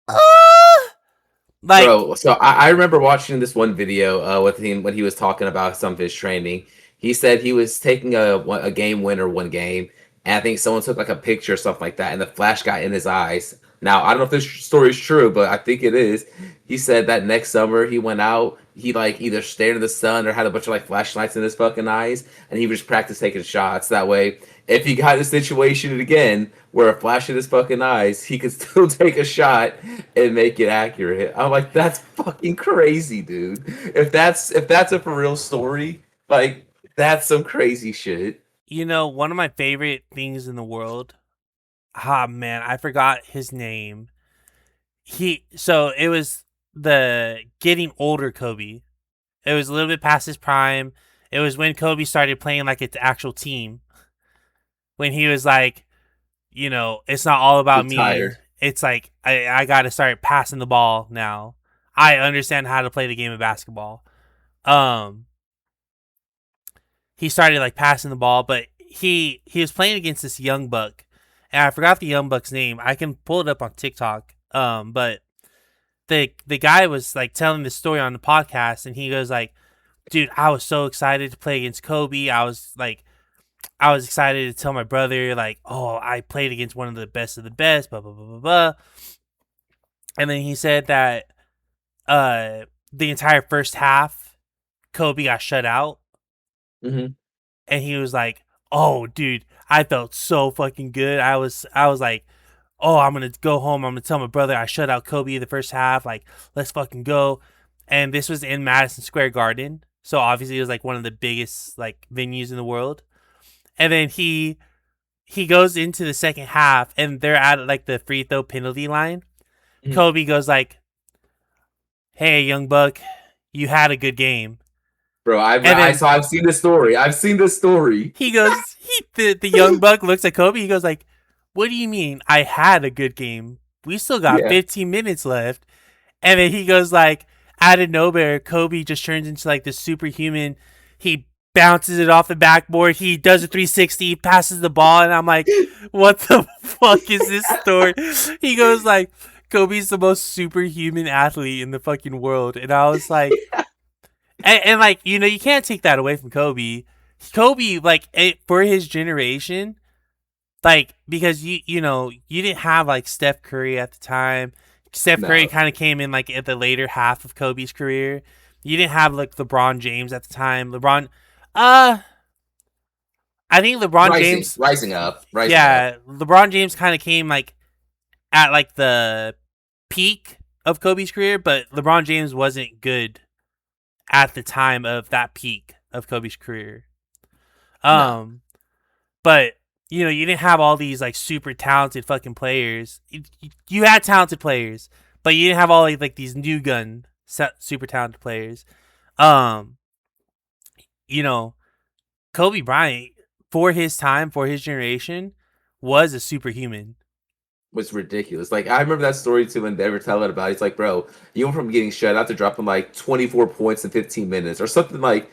Speaker 1: uh, like,
Speaker 2: Bro, so I remember watching this one video with him when he was talking about some of his training. He said he was taking a game winner one game, and I think someone took like a picture or something like that, and the flash got in his eyes. Now I don't know if this story is true, but I think it is. He said that next summer he went out, he like either stared at the sun or had a bunch of like flashlights in his fucking eyes, and he would just practice taking shots. That way, if he got in a situation again where a flash in his fucking eyes, he could still take a shot and make it accurate. I'm like, that's fucking crazy, dude. If that's a for real story, like that's some crazy shit.
Speaker 1: one of my favorite things in the world. Ah, man, I forgot his name. So it was the getting older Kobe. It was a little bit past his prime. It was when Kobe started playing like its actual team. When he was like, it's not all about me.
Speaker 2: Retired.
Speaker 1: It's like I got to start passing the ball now. I understand how to play the game of basketball. Um, he started like passing the ball, but he was playing against this young buck, and I forgot the young buck's name. I can pull it up on TikTok. But the guy was like telling the story on the podcast, and he goes like, "Dude, I was so excited to play against Kobe. I was excited to tell my brother like, oh, I played against one of the best of the best, blah blah blah blah blah." And then he said that the entire first half, Kobe got shut out,
Speaker 2: Hmm.
Speaker 1: and he was like, "Oh, dude, I felt so fucking good. I was like, oh, I'm gonna go home. I'm gonna tell my brother I shut out Kobe the first half. Like, let's fucking go." And this was in Madison Square Garden, so obviously it was like one of the biggest like venues in the world. And then he goes into the second half, and they're at like the free throw penalty line.
Speaker 2: Hmm.
Speaker 1: Kobe goes like, "Hey, young buck, you had a good game."
Speaker 2: Bro,
Speaker 1: And
Speaker 2: I
Speaker 1: then
Speaker 2: saw. I've seen this story. I've seen this story.
Speaker 1: he goes, the young buck looks at Kobe. He goes like, "What do you mean? I had a good game. We still got
Speaker 2: Yeah.
Speaker 1: 15 minutes left." And then he goes like, out of nowhere, Kobe just turns into like this superhuman. He bounces it off the backboard. He does a 360, passes the ball, and I'm like, what the fuck is this story? He goes like, Kobe's the most superhuman athlete in the fucking world, and I was like, and like you can't take that away from Kobe. Kobe like for his generation, like because you didn't have like Steph Curry at the time. Steph Curry
Speaker 2: No.
Speaker 1: kind of came in like at the later half of Kobe's career. You didn't have like LeBron James at the time. Uh, I think LeBron James,
Speaker 2: Rising up, rising up.
Speaker 1: yeah, LeBron James kind of came like at like the peak of Kobe's career, but LeBron James wasn't good at the time of that peak of Kobe's career.
Speaker 2: No.
Speaker 1: Um, but you didn't have all these like super talented fucking players. You had talented players, but you didn't have all like these new gun super talented players. Um, you know, Kobe Bryant for his time, for his generation, was a superhuman.
Speaker 2: Was ridiculous. Like I remember that story too when they were telling about it. It's like, bro, you went from getting shut out to dropping like 24 points in 15 minutes or something like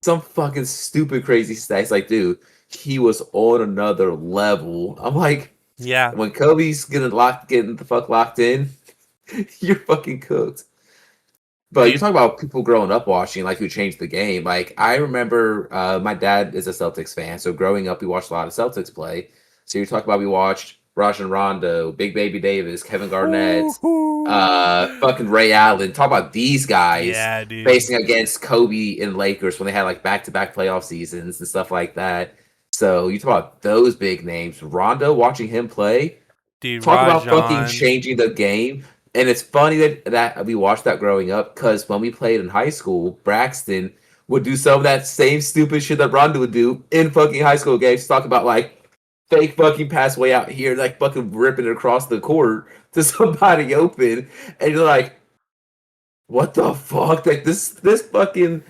Speaker 2: some fucking stupid crazy stats. Like, dude, he was on another level. I'm like,
Speaker 1: Yeah,
Speaker 2: when Kobe's getting the fuck locked in, you're fucking cooked. But you
Speaker 1: dude.
Speaker 2: talk about people growing up watching, like who changed the game. Like I remember, my dad is a Celtics fan, so growing up we watched a lot of Celtics play. So you talk about we watched Rajon Rondo, Big Baby Davis, Kevin Garnett, fucking Ray Allen. Talk about these guys
Speaker 1: Yeah, dude.
Speaker 2: facing against Kobe and Lakers when they had like back to back playoff seasons and stuff like that. So you talk about those big names. Rondo, watching him play,
Speaker 1: Dude,
Speaker 2: talk about fucking
Speaker 1: Rajon.
Speaker 2: changing the game. And it's funny that we watched that growing up because when we played in high school, Braxton would do some of that same stupid shit that Rondo would do in fucking high school games. Talk about like fake fucking pass way out here, like fucking ripping it across the court to somebody open, and you're like, what the fuck? Like this fucking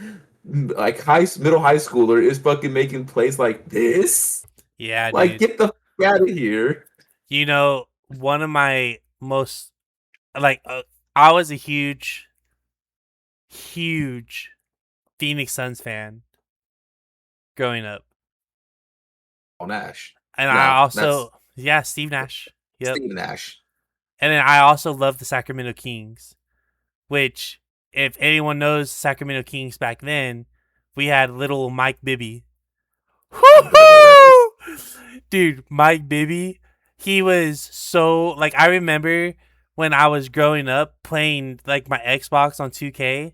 Speaker 2: like middle high schooler is fucking making plays like this.
Speaker 1: Yeah,
Speaker 2: Like,
Speaker 1: dude.
Speaker 2: get the fuck out of here.
Speaker 1: One of my most like I was a huge Phoenix Suns fan growing up.
Speaker 2: Oh, Nash.
Speaker 1: And I
Speaker 2: No, that's
Speaker 1: also, yeah, Steve Nash. Yep.
Speaker 2: Steve Nash.
Speaker 1: And then I also love the Sacramento Kings, which, if anyone knows Sacramento Kings back then, we had little Mike Bibby.
Speaker 2: Never heard of it.
Speaker 1: Woo-hoo! Dude, Mike Bibby, he was so, like, I remember when I was growing up playing, like, my Xbox on 2K,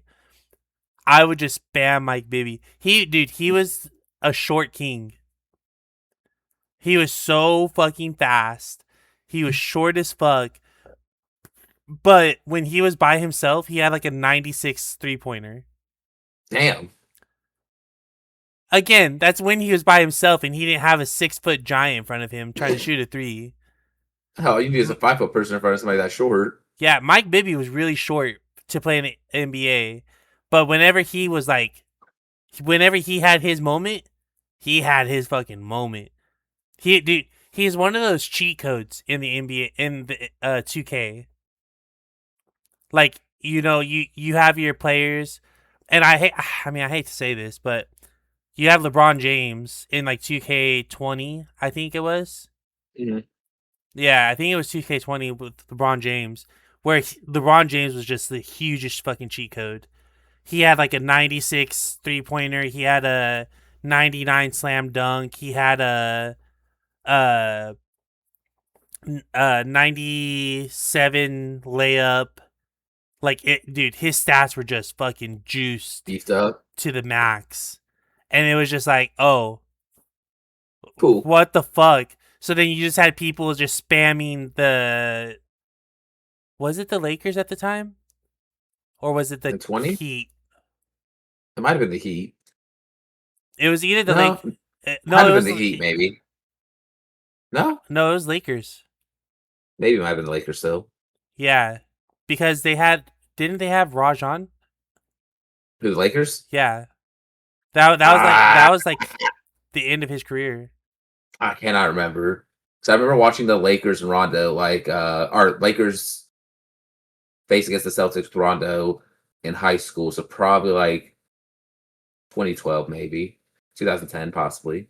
Speaker 1: I would just spam Mike Bibby. He was a short king. He was so fucking fast. He was short as fuck. But when he was by himself, he had like a 96 three-pointer.
Speaker 2: Damn.
Speaker 1: Again, that's when he was by himself and he didn't have a 6-foot giant in front of him trying to shoot a three.
Speaker 2: Hell, you need is a 5 foot person in front of somebody that short.
Speaker 1: Yeah, Mike Bibby was really short to play in the NBA. But whenever he had his moment, he had his fucking moment. He's one of those cheat codes in the NBA in the 2K. Like, you have your players, and I hate to say this, but you have LeBron James in like 2K20, I think it was.
Speaker 2: Mm-hmm.
Speaker 1: Yeah, I think it was 2K20 with LeBron James, where LeBron James was just the hugest fucking cheat code. He had like a 96 three-pointer, he had a 99 slam dunk, he had a 97 layup. Like, dude, his stats were just fucking juiced
Speaker 2: Beefed up.
Speaker 1: to the max. and it was just like, oh,
Speaker 2: Cool.
Speaker 1: what the fuck? So then you just had people just spamming the. Was it the Lakers at the time, or was it the
Speaker 2: In 20?
Speaker 1: Heat?
Speaker 2: It might have been the Heat.
Speaker 1: It was either the
Speaker 2: No,
Speaker 1: No,
Speaker 2: might
Speaker 1: it
Speaker 2: have been
Speaker 1: was
Speaker 2: the Heat, maybe. No?
Speaker 1: no, it was Lakers.
Speaker 2: Maybe it might have been the Lakers still.
Speaker 1: Yeah, because didn't they have Rajon?
Speaker 2: Who, the Lakers?
Speaker 1: Yeah, that was like the end of his career.
Speaker 2: I cannot remember. So I remember watching the Lakers and Rondo, our Lakers face against the Celtics with Rondo in high school. So probably like 2012, maybe 2010, possibly.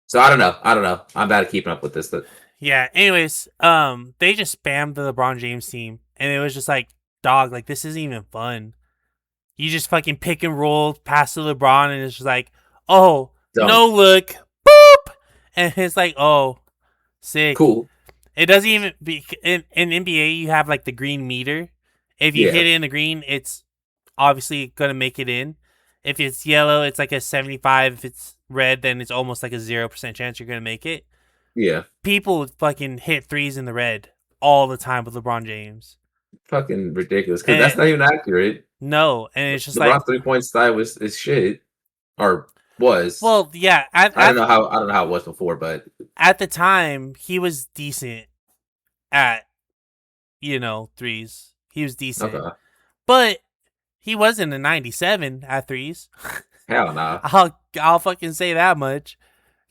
Speaker 2: So I don't know. I'm bad at keeping up with this. But
Speaker 1: Yeah. Anyways, they just spammed the LeBron James team, and it was just like, dog, like this isn't even fun. You just fucking pick and roll pass to LeBron, and it's just like, oh, no
Speaker 2: dunk.
Speaker 1: look, boop, and it's like, oh, sick.
Speaker 2: Cool.
Speaker 1: It doesn't even be in NBA. You have like the green meter. If you
Speaker 2: Yeah.
Speaker 1: hit it in the green, it's obviously gonna make it in. If it's yellow, it's like a 75. If it's red, then it's almost like a 0% chance you're gonna make it.
Speaker 2: Yeah.
Speaker 1: People fucking hit threes in the red all the time with LeBron James.
Speaker 2: Fucking ridiculous. Because
Speaker 1: And
Speaker 2: that's not even accurate.
Speaker 1: no, and it's just
Speaker 2: LeBron's
Speaker 1: like,
Speaker 2: 3-point style is shit. Or was.
Speaker 1: well, yeah.
Speaker 2: I don't know how it was before, but
Speaker 1: At the time, he was decent at threes. He was decent,
Speaker 2: okay.
Speaker 1: but he wasn't a 97 at threes.
Speaker 2: Hell nah.
Speaker 1: I'll fucking say that much,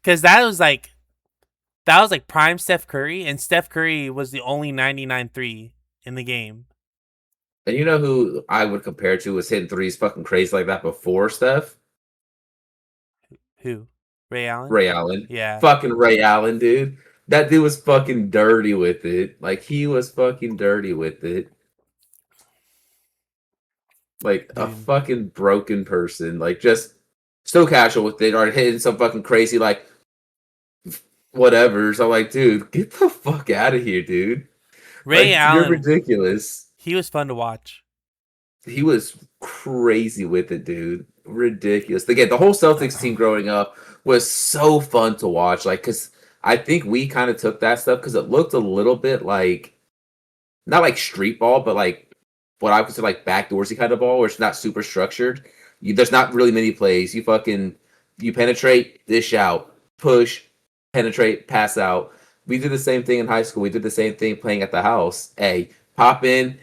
Speaker 1: because that was like prime Steph Curry, and Steph Curry was the only 99 3 in the game.
Speaker 2: And you know who I would compare to was hitting threes fucking crazy like that before Steph?
Speaker 1: Who? Ray Allen?
Speaker 2: Ray Allen.
Speaker 1: Yeah.
Speaker 2: Fucking Ray Allen, dude. That dude was fucking dirty with it. Like, he was fucking dirty with it. Like, a
Speaker 1: Dude.
Speaker 2: fucking broken person. Like, just so casual with it, or hitting some fucking crazy, like, whatever. So I'm like, dude, get the fuck out of here, dude.
Speaker 1: Ray
Speaker 2: Like,
Speaker 1: Allen,
Speaker 2: you're ridiculous.
Speaker 1: he was fun to watch.
Speaker 2: He was crazy with it, dude. Ridiculous. Again, the whole Celtics team growing up was so fun to watch. Like, because I think we kind of took that stuff because it looked a little bit like, not like street ball, but like what I would consider like backdoorsy kind of ball, where it's not super structured. There's not really many plays. You penetrate, dish out, push, penetrate, pass out. We did the same thing in high school. We did the same thing playing at the house. Hey, pop in,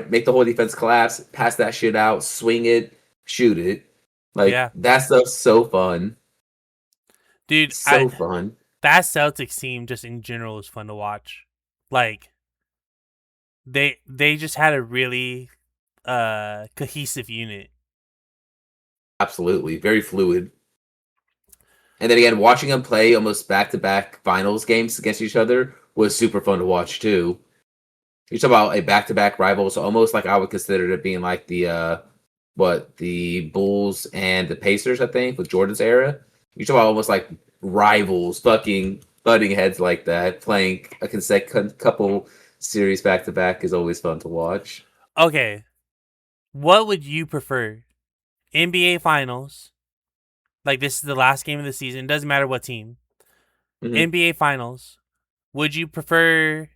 Speaker 2: make the whole defense collapse, pass that shit out, swing it, shoot it. Like,
Speaker 1: Yeah.
Speaker 2: that stuff's so fun.
Speaker 1: Dude,
Speaker 2: So fun.
Speaker 1: that Celtics team just in general is fun to watch. Like, they just had a really cohesive unit.
Speaker 2: Absolutely. Very fluid. And then again, watching them play almost back-to-back finals games against each other was super fun to watch too. You talk about a back-to-back rival, so almost like I would consider it being like the Bulls and the Pacers, I think, with Jordan's era. You talk about almost like rivals, fucking butting heads like that. Playing a couple series back-to-back is always fun to watch.
Speaker 1: Okay, what would you prefer? NBA Finals, like this is the last game of the season. Doesn't matter what team.
Speaker 2: Mhm.
Speaker 1: NBA Finals. Would you prefer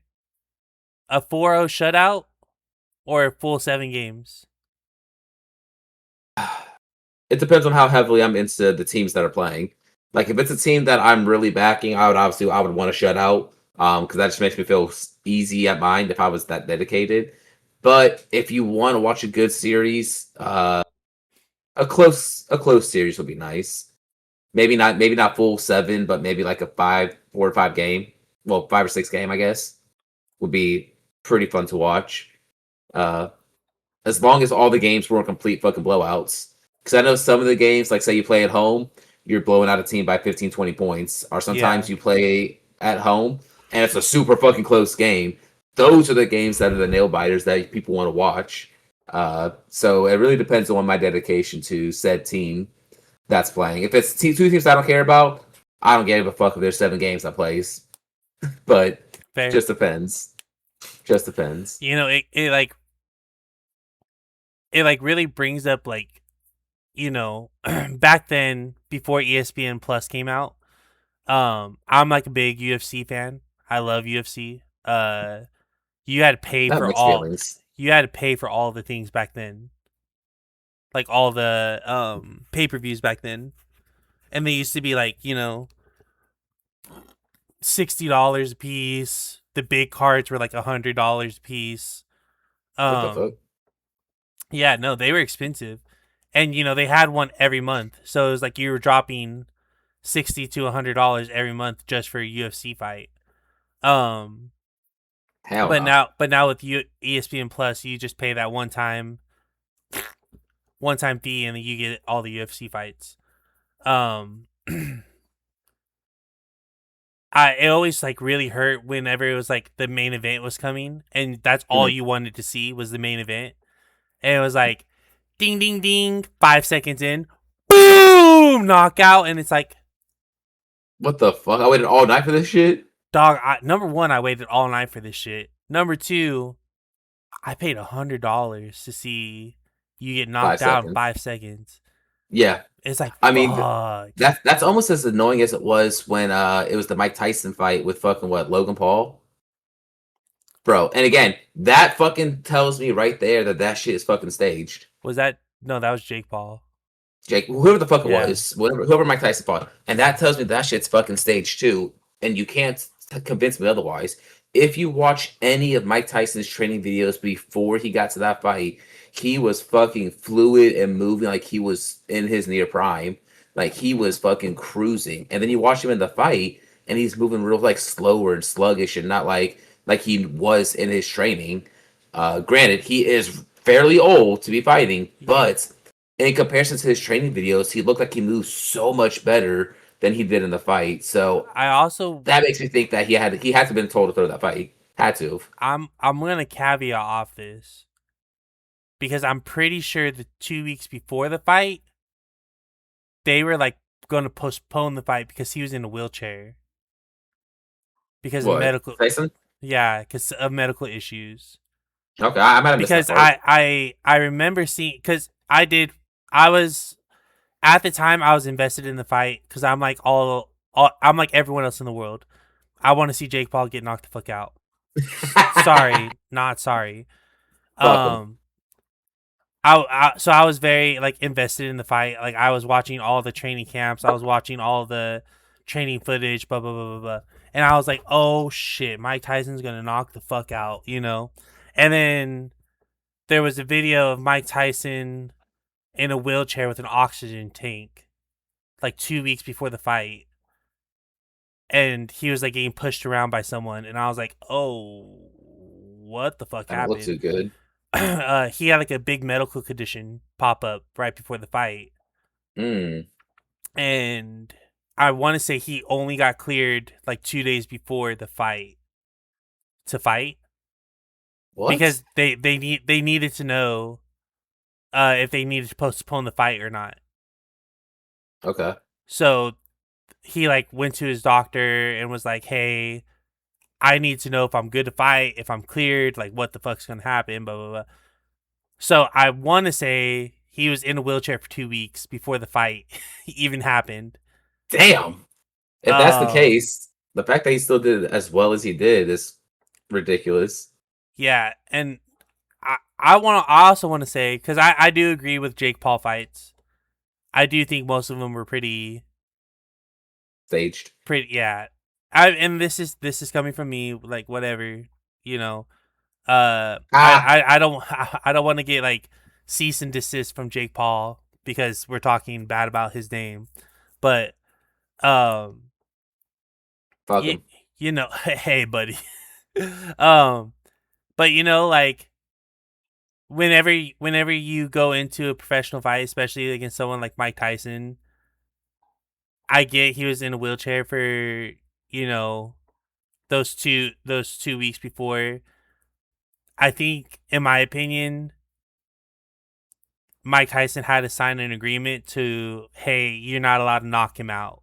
Speaker 1: a 4-0 shutout or a full 7 games?
Speaker 2: It depends on how heavily I'm into the teams that are playing. Like, if it's a team that I'm really backing, I would want to shut out. Because that just makes me feel easy at mind if I was that dedicated. But if you want to watch a good series, a close series would be nice. Maybe not full 7, but maybe like a 4 or 5 game. Well, 5 or 6 game, I guess, would be pretty fun to watch. As long as all the games weren't complete fucking blowouts. Because I know some of the games, like say you play at home, you're blowing out a team by 15, 20 points. Or sometimes you play at home and it's a super fucking close game. Those are the games that are the nail biters that people want to watch. So it really depends on my dedication to said team that's playing. If it's two teams I don't care about, I don't give a fuck if there's 7 games I plays. But
Speaker 1: Fair.
Speaker 2: just depends. Just depends.
Speaker 1: You know, it really brings up, like, back then, before ESPN Plus came out. I'm like a big UFC fan. I love UFC. You had to pay
Speaker 2: Not
Speaker 1: for
Speaker 2: mixed
Speaker 1: all.
Speaker 2: feelings.
Speaker 1: You had to pay for all the things back then, like all the pay-per-views back then, and they used to be like $60 a piece. The big cards were like $100 a piece.
Speaker 2: What the fuck?
Speaker 1: Yeah, no, they were expensive, and they had one every month, so it was like you were dropping $60 to $100 every month just for a UFC fight. Um,
Speaker 2: Hell
Speaker 1: but
Speaker 2: no.
Speaker 1: now with ESPN Plus, you just pay that one time fee, and then you get all the UFC fights. Um, it always like really hurt whenever it was like the main event was coming, and that's all
Speaker 2: Mhm.
Speaker 1: you wanted to see was the main event, and it was like, ding ding ding, 5 seconds in, boom, knockout, and it's like,
Speaker 2: What the fuck? I waited all night for this shit.
Speaker 1: dog. Number one, I waited all night for this shit. Number two, I paid $100 to see you get
Speaker 2: Five
Speaker 1: knocked out in
Speaker 2: seconds.
Speaker 1: 5 seconds.
Speaker 2: Yeah.
Speaker 1: It's like,
Speaker 2: I mean,
Speaker 1: fuck.
Speaker 2: that's almost as annoying as it was when it was the Mike Tyson fight with fucking what, Logan Paul? Bro, and again, that fucking tells me right there that that shit is fucking staged.
Speaker 1: Was that no? That was Jake Paul.
Speaker 2: Jake, whoever the fuck it
Speaker 1: Yeah.
Speaker 2: was, whoever Mike Tyson fought, and that tells me that shit's fucking staged too. And you can't convince me otherwise. If you watch any of Mike Tyson's training videos before he got to that fight, he was fucking fluid and moving like he was in his near prime. Like he was fucking cruising. And then you watch him in the fight, and he's moving real like slower and sluggish, and not like he was in his training. Granted, he is fairly old to be fighting, but in comparison to his training videos, he looked like he moved so much better than he did in the fight. So
Speaker 1: I also
Speaker 2: that makes me think that he had to have been told to throw that fight. Had to.
Speaker 1: I'm gonna caveat off this because I'm pretty sure the 2 weeks before the fight, they were like gonna postpone the fight because he was in a wheelchair because of
Speaker 2: What?
Speaker 1: medical.
Speaker 2: Tyson?
Speaker 1: Yeah, because of medical issues.
Speaker 2: Okay, I might have missed that
Speaker 1: Because
Speaker 2: part.
Speaker 1: I remember seeing, because I was at the time I was invested in the fight because I'm like I'm like everyone else in the world. I want to see Jake Paul get knocked the fuck out. Sorry, not sorry.
Speaker 2: Fuck him.
Speaker 1: Um, so I was very like invested in the fight. Like I was watching all the training camps. I was watching all the training footage. Blah blah blah blah blah. And I was like, oh shit, Mike Tyson's gonna knock the fuck out, And then there was a video of Mike Tyson in a wheelchair with an oxygen tank, like 2 weeks before the fight, and he was like getting pushed around by someone, and I was like, oh, what the fuck
Speaker 2: I don't look
Speaker 1: happened?
Speaker 2: too good.
Speaker 1: He had like a big medical condition pop up right before the fight,
Speaker 2: Mm.
Speaker 1: and I want to say he only got cleared like 2 days before the fight to fight
Speaker 2: What?
Speaker 1: because they needed to know if they needed to postpone the fight or not.
Speaker 2: Okay.
Speaker 1: So he like went to his doctor and was like, "Hey, I need to know if I'm good to fight, if I'm cleared, like what the fuck's gonna happen, blah blah blah." So I want to say he was in a wheelchair for 2 weeks before the fight even happened.
Speaker 2: Damn. If that's the
Speaker 1: Um,
Speaker 2: case, the fact that he still did it as well as he did is ridiculous.
Speaker 1: yeah, and I also want to say because I do agree with Jake Paul fights. I do think most of them were
Speaker 2: Staged.
Speaker 1: yeah. And this is coming from me, like whatever, you know. I don't want to get like cease and desist from Jake Paul because we're talking bad about his name, but um,
Speaker 2: Fuck
Speaker 1: you,
Speaker 2: him.
Speaker 1: hey buddy, um, but like whenever you go into a professional fight, especially against someone like Mike Tyson, I get he was in a wheelchair for those two weeks before. I think, in my opinion, Mike Tyson had to sign an agreement to, hey, you're not allowed to knock him out.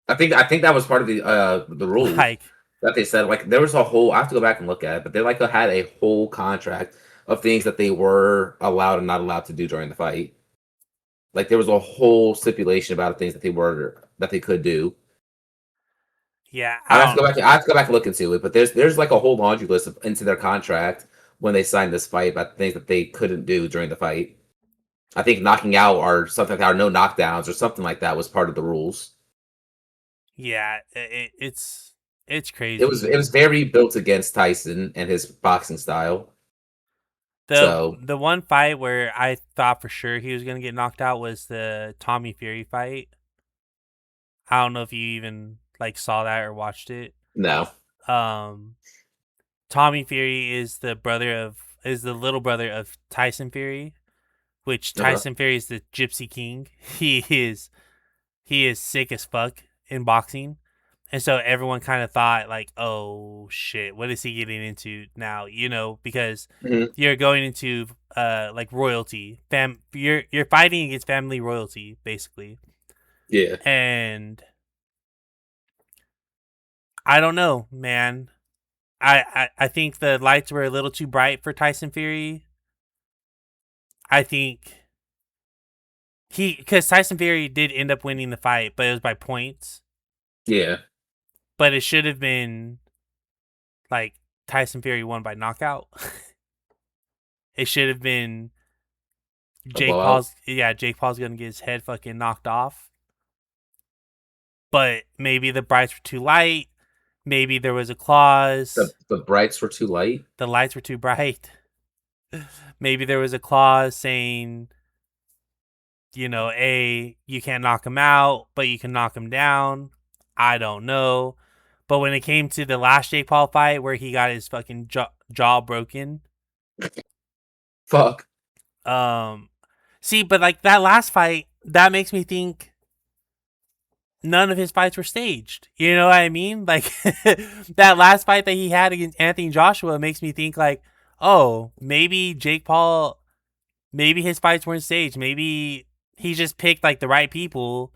Speaker 2: I think that was part of the rules
Speaker 1: Like,
Speaker 2: that they said. Like there was a whole. I have to go back and look at it, but they like had a whole contract of things that they were allowed and not allowed to do during the fight. Like there was a whole stipulation about things that they could do.
Speaker 1: Yeah,
Speaker 2: I
Speaker 1: I
Speaker 2: have to
Speaker 1: don't.
Speaker 2: go back. I have to go back and look into it. But there's like a whole laundry list into their contract when they signed this fight about the things that they couldn't do during the fight. I think knocking out or something like that, or no knockdowns or something like that was part of the rules.
Speaker 1: Yeah, it's
Speaker 2: It
Speaker 1: crazy.
Speaker 2: was very built against Tyson and his boxing style.
Speaker 1: the
Speaker 2: So
Speaker 1: The one fight where I thought for sure he was gonna get knocked out was the Tommy Fury fight. I don't know if you even like saw that or watched it.
Speaker 2: no,
Speaker 1: Um, Tommy Fury is the little brother of Tyson Fury, which
Speaker 2: uh-huh.
Speaker 1: Tyson Fury is the Gypsy King. He is sick as fuck in boxing. And so everyone kind of thought like, "Oh shit, what is he getting into now?" You know, because
Speaker 2: hmm
Speaker 1: you're going into like royalty. You're fighting against family royalty basically.
Speaker 2: yeah,
Speaker 1: And I don't know, man. I think the lights were a little too bright for Tyson Fury. I think because Tyson Fury did end up winning the fight, but it was by points.
Speaker 2: yeah,
Speaker 1: But it should have been like Tyson Fury won by knockout. It should have been
Speaker 2: a blowout.
Speaker 1: Jake Paul's gonna get his head fucking knocked off. But maybe the brights were too light. Maybe there was a clause.
Speaker 2: The brights were too light.
Speaker 1: The lights were too bright. Maybe there was a clause saying, you know, you can't knock him out, but you can knock him down. I don't know. But when it came to the last Jake Paul fight where he got his fucking jaw broken,
Speaker 2: Fuck.
Speaker 1: um, see, but like that last fight, that makes me think none of his fights were staged. You know what I mean? Like that last fight that he had against Anthony Joshua makes me think like, oh, maybe Jake Paul, maybe his fights weren't staged. Maybe he just picked like the right people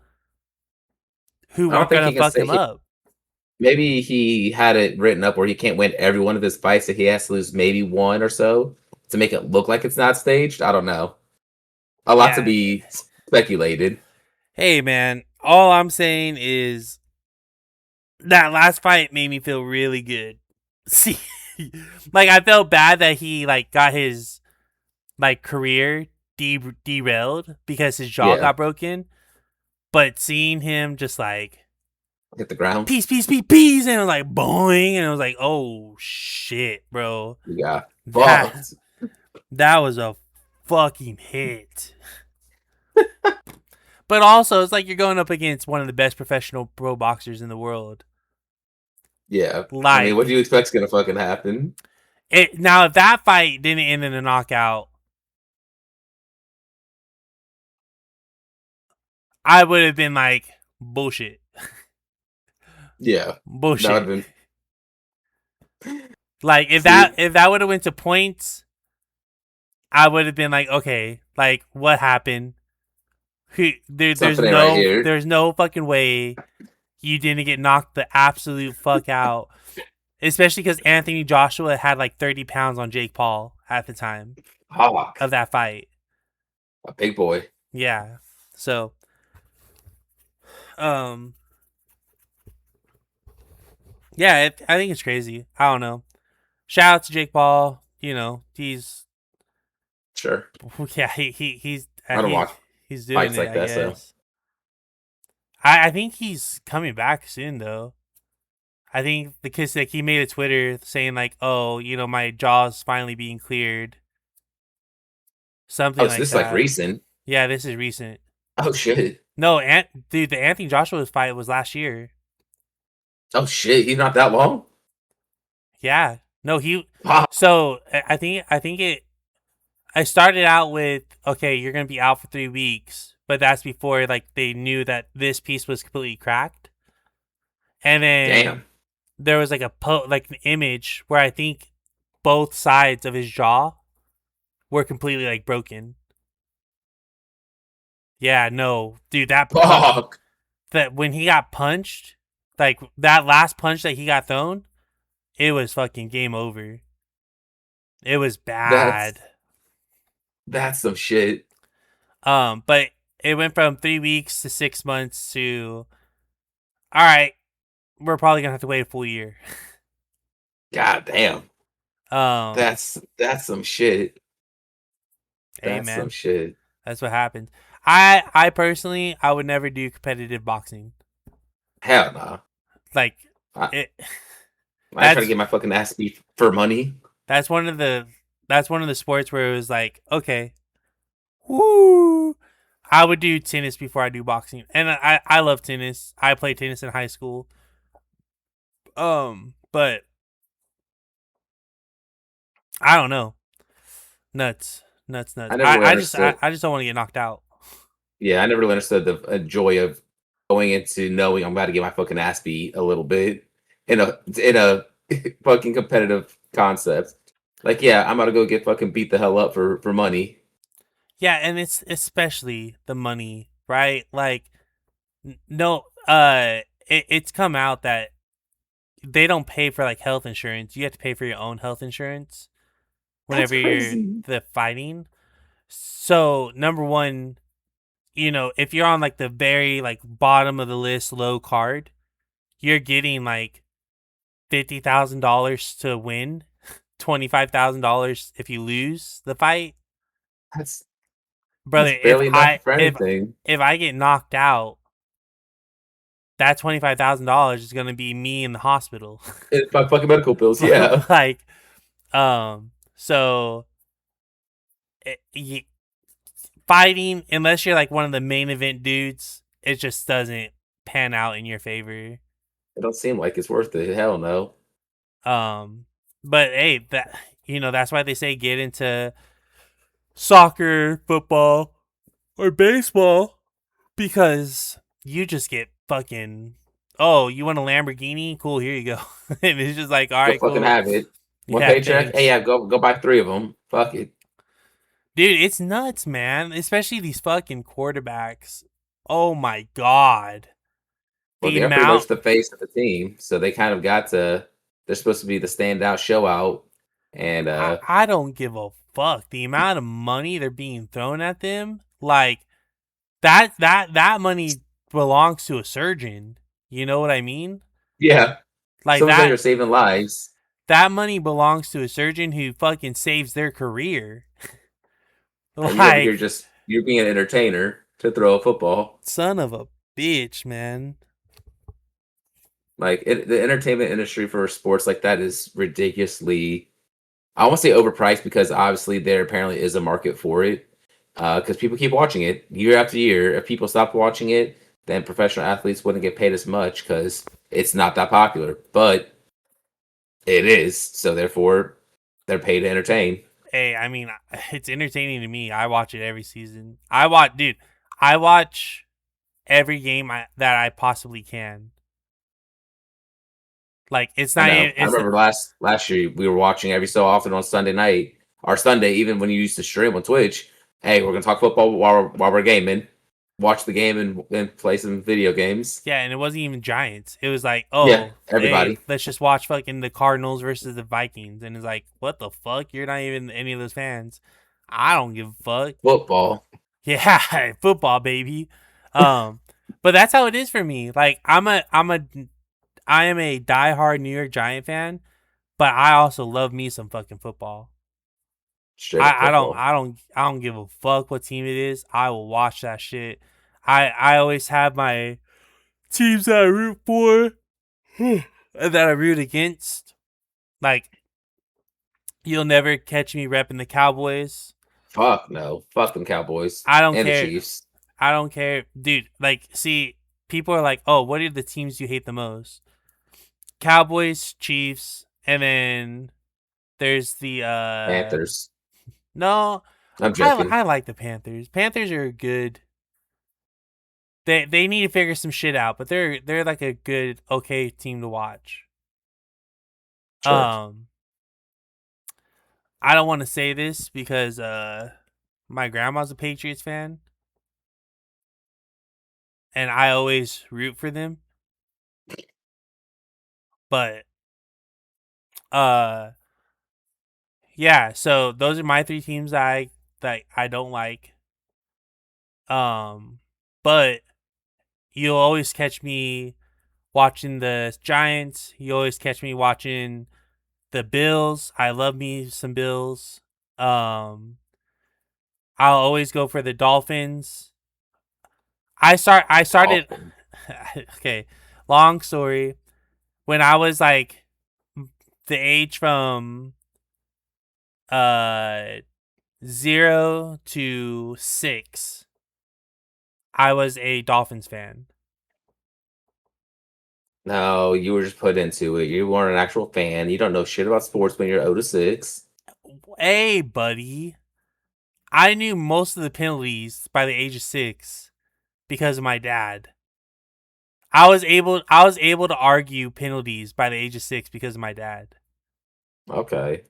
Speaker 1: who
Speaker 2: I don't
Speaker 1: weren't
Speaker 2: think
Speaker 1: gonna
Speaker 2: he can
Speaker 1: fuck
Speaker 2: say.
Speaker 1: him up.
Speaker 2: Maybe he had it written up where he can't win every one of his fights, that he has to lose maybe one or so to make it look like it's not staged. I don't know. A lot to
Speaker 1: Yeah.
Speaker 2: be speculated.
Speaker 1: Hey man, all I'm saying is that last fight made me feel really good. See, like I felt bad that he like got his like career derailed because his jaw
Speaker 2: Yeah,
Speaker 1: got broken. But seeing him just like
Speaker 2: hit the ground.
Speaker 1: peace, and it was like boing, and it was like, oh shit, bro,
Speaker 2: We got
Speaker 1: that
Speaker 2: fucked.
Speaker 1: that was a fucking hit. But also, it's like you're going up against one of the best professional pro boxers in the world.
Speaker 2: Yeah, I mean, what do
Speaker 1: Like
Speaker 2: you expect's gonna fucking happen?
Speaker 1: it now, if that fight didn't end in a knockout, I would have been like bullshit,
Speaker 2: Yeah, that would
Speaker 1: bullshit.
Speaker 2: have been.
Speaker 1: Like
Speaker 2: See,
Speaker 1: if that would have went to points, I would have been like, okay, like what happened?
Speaker 2: something ain't right here.
Speaker 1: There's no fucking way you didn't get knocked the absolute fuck out. Especially because Anthony Joshua had like 30 pounds on Jake Paul at the time
Speaker 2: Hawk,
Speaker 1: of that fight.
Speaker 2: a big boy.
Speaker 1: Yeah. So, um, yeah, I think it's crazy. I don't know. Shout out to Jake Paul. You know, he's
Speaker 2: Sure,
Speaker 1: yeah,
Speaker 2: I don't watch
Speaker 1: he's doing
Speaker 2: fights
Speaker 1: it,
Speaker 2: like
Speaker 1: I
Speaker 2: that, so
Speaker 1: guess. I think he's coming back soon though. I think because like he made a Twitter saying like, "Oh, you know, my jaw's finally being cleared," something
Speaker 2: oh, so
Speaker 1: like
Speaker 2: this is like
Speaker 1: that.
Speaker 2: recent.
Speaker 1: Yeah, this is recent.
Speaker 2: Oh shit.
Speaker 1: No, dude, the Anthony Joshua fight was last year.
Speaker 2: Oh shit, he's not that long.
Speaker 1: Yeah, no, he.
Speaker 2: Fuck.
Speaker 1: So I think it. I started out with okay, you're gonna be out for 3 weeks, but that's before like they knew that this piece was completely cracked, and then
Speaker 2: Damn.
Speaker 1: there was like like an image where I think both sides of his jaw were completely like broken. Yeah, no, dude,
Speaker 2: Fuck.
Speaker 1: that when he got punched, like that last punch that he got thrown, it was fucking game over. It was
Speaker 2: That's
Speaker 1: bad.
Speaker 2: that's some shit.
Speaker 1: But it went from 3 weeks to 6 months to, all right, we're probably gonna have to wait a full year.
Speaker 2: God damn.
Speaker 1: Um,
Speaker 2: That's some shit.
Speaker 1: hey
Speaker 2: That's some
Speaker 1: man,
Speaker 2: shit.
Speaker 1: that's what happened. I personally, I would never do competitive boxing.
Speaker 2: Hell no.
Speaker 1: Like
Speaker 2: I,
Speaker 1: it.
Speaker 2: I ain't trying to
Speaker 1: That's
Speaker 2: get my fucking ass beat for money.
Speaker 1: that's one of the that's one of the sports where it was like, okay, woo. I would do tennis before I do boxing, and I love tennis. I played tennis in high school. But I don't know. Nuts, nuts, nuts.
Speaker 2: I never really understood.
Speaker 1: I just don't want to get knocked out.
Speaker 2: Yeah, I never really understood the joy of going into knowing I'm about to get my fucking ass beat a little bit in a fucking competitive concept. Like, yeah, I'm about to go get fucking beat the hell up for money.
Speaker 1: Yeah, and it's especially the money, right? Like, no, it's come out that they don't pay for like health insurance. You have to pay for your own health insurance
Speaker 2: That's
Speaker 1: whenever you're
Speaker 2: crazy.
Speaker 1: the fighting. So number one, if you're on like the very like bottom of the list, low card, you're getting like $50,000 to win, $25,000 if you lose the fight.
Speaker 2: That's
Speaker 1: Brother,
Speaker 2: that's barely enough for anything.
Speaker 1: if I get knocked out, that $25,000 is gonna be me in the hospital.
Speaker 2: It's my fucking medical bills, yeah.
Speaker 1: Like, so fighting, unless you're like one of the main event dudes, it just doesn't pan out in your favor.
Speaker 2: It don't seem like it's worth it. Hell no.
Speaker 1: Um, but hey, that's why they say get into soccer, football, or baseball, because you just get fucking. Oh, you want a Lamborghini? Cool, here you go. And it's just like, all
Speaker 2: Go
Speaker 1: right,
Speaker 2: fucking
Speaker 1: cool.
Speaker 2: have it. One
Speaker 1: Yeah,
Speaker 2: paycheck. Hey,
Speaker 1: thanks.
Speaker 2: yeah, go buy three of them. Fuck it.
Speaker 1: Dude, it's nuts, man. Especially these fucking quarterbacks. Oh my god.
Speaker 2: Well,
Speaker 1: The
Speaker 2: they're pretty much
Speaker 1: amount
Speaker 2: the face of the team, so they kind of got to. They're supposed to be the standout show out, and
Speaker 1: I don't give a fuck. The amount of money they're being thrown at them, like that money belongs to a surgeon. You know what I mean?
Speaker 2: yeah,
Speaker 1: Like
Speaker 2: someone's out
Speaker 1: that
Speaker 2: here saving lives.
Speaker 1: that money belongs to a surgeon who fucking saves their career.
Speaker 2: And you're over here
Speaker 1: Like,
Speaker 2: just you're being an entertainer to throw a football.
Speaker 1: son of a bitch, man.
Speaker 2: Like the entertainment industry for sports like that is ridiculously. I won't say overpriced because obviously there apparently is a market for it. Because people keep watching it year after year. If people stopped watching it, then professional athletes wouldn't get paid as much because it's not that popular. But it is, so therefore they're paid to entertain.
Speaker 1: Hey, I mean, it's entertaining to me. I watch it every season. I watch every game that I possibly can. Like, it's
Speaker 2: I
Speaker 1: not
Speaker 2: know.
Speaker 1: even,
Speaker 2: I
Speaker 1: it's
Speaker 2: remember last year we were watching every so often on Sunday night or Sunday, even when you used to stream on Twitch. Hey, we're gonna talk football while we're gaming. Watch the game and play some video games.
Speaker 1: yeah, and it wasn't even Giants. It was like,
Speaker 2: Yeah,
Speaker 1: oh, hey,
Speaker 2: everybody.
Speaker 1: let's just watch fucking the Cardinals versus the Vikings, and it's like, what the fuck? You're not even any of those fans. I don't give a fuck.
Speaker 2: Football.
Speaker 1: Yeah, football, baby. Um, but that's how it is for me. Like, I am a diehard New York Giant fan, but I also love me some fucking football.
Speaker 2: Straight up football.
Speaker 1: I don't give a fuck what team it is. I will watch that shit. I always have my teams that I root for and that I root against. Like, you'll never catch me repping the Cowboys.
Speaker 2: Fuck no. Fuck them Cowboys
Speaker 1: I don't
Speaker 2: and the
Speaker 1: care.
Speaker 2: Chiefs.
Speaker 1: I don't care, dude. Like, see, people are like, "Oh, what are the teams you hate the most?" Cowboys, Chiefs, and then there's the
Speaker 2: Panthers.
Speaker 1: no,
Speaker 2: I'm joking.
Speaker 1: I like the Panthers. Panthers are good. They need to figure some shit out, but they're like a good okay team to watch.
Speaker 2: Sure.
Speaker 1: I don't want to say this because my grandma's a Patriots fan and I always root for them. But uh yeah, so those are my three teams that I don't like. But you'll always catch me watching the Giants. You always catch me watching the Bills. I love me some Bills. I'll always go for the Dolphins. I started
Speaker 2: Dolphins.
Speaker 1: okay, long story. When I was like the age from uh 0 to 6, I was a Dolphins fan.
Speaker 2: No, you were just put into it. You weren't an actual fan. You don't know shit about sports when you're 0 to 6.
Speaker 1: Hey, buddy. I knew most of the penalties by the age of 6 because of my dad. I was able to argue penalties by the age of 6 because of my dad.
Speaker 2: Okay.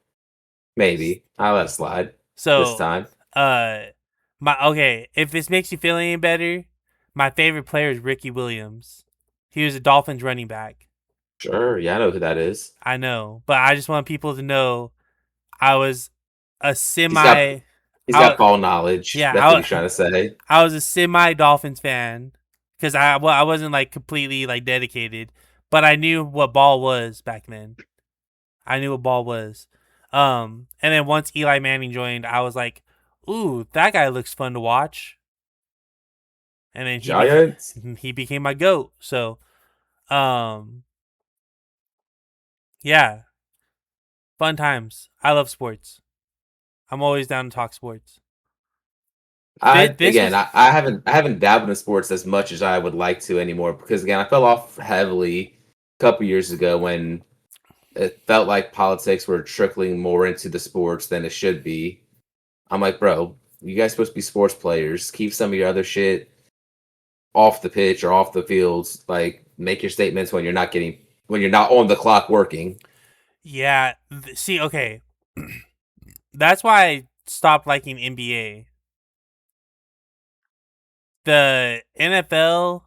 Speaker 2: Maybe. I'll let it slide this
Speaker 1: So,
Speaker 2: time.
Speaker 1: if this makes you feel any better, my favorite player is Ricky Williams. He was a Dolphins running back.
Speaker 2: Sure. Yeah, I know who that is.
Speaker 1: I know, but I just want people to know I was a
Speaker 2: He's got
Speaker 1: semi.
Speaker 2: he's
Speaker 1: I,
Speaker 2: got ball knowledge.
Speaker 1: yeah,
Speaker 2: That's what he's trying to say.
Speaker 1: I was a semi Dolphins fan because I wasn't like completely like dedicated, but I knew what ball was back then. I knew what ball was. And then once Eli Manning joined, I was like, "Ooh, that guy looks fun to watch." And then
Speaker 2: Giants?
Speaker 1: he became my goat. So, um, yeah, fun times. I love sports. I'm always down to talk sports.
Speaker 2: I
Speaker 1: This
Speaker 2: again,
Speaker 1: was
Speaker 2: I haven't dabbled in sports as much as I would like to anymore because again, I fell off heavily a couple years ago when it felt like politics were trickling more into the sports than it should be. I'm like, bro, you guys supposed to be sports players. Keep some of your other shit off the pitch or off the fields. Like, make your statements when you're not on the clock working.
Speaker 1: yeah. See, okay, that's why I stopped liking NBA. The NFL,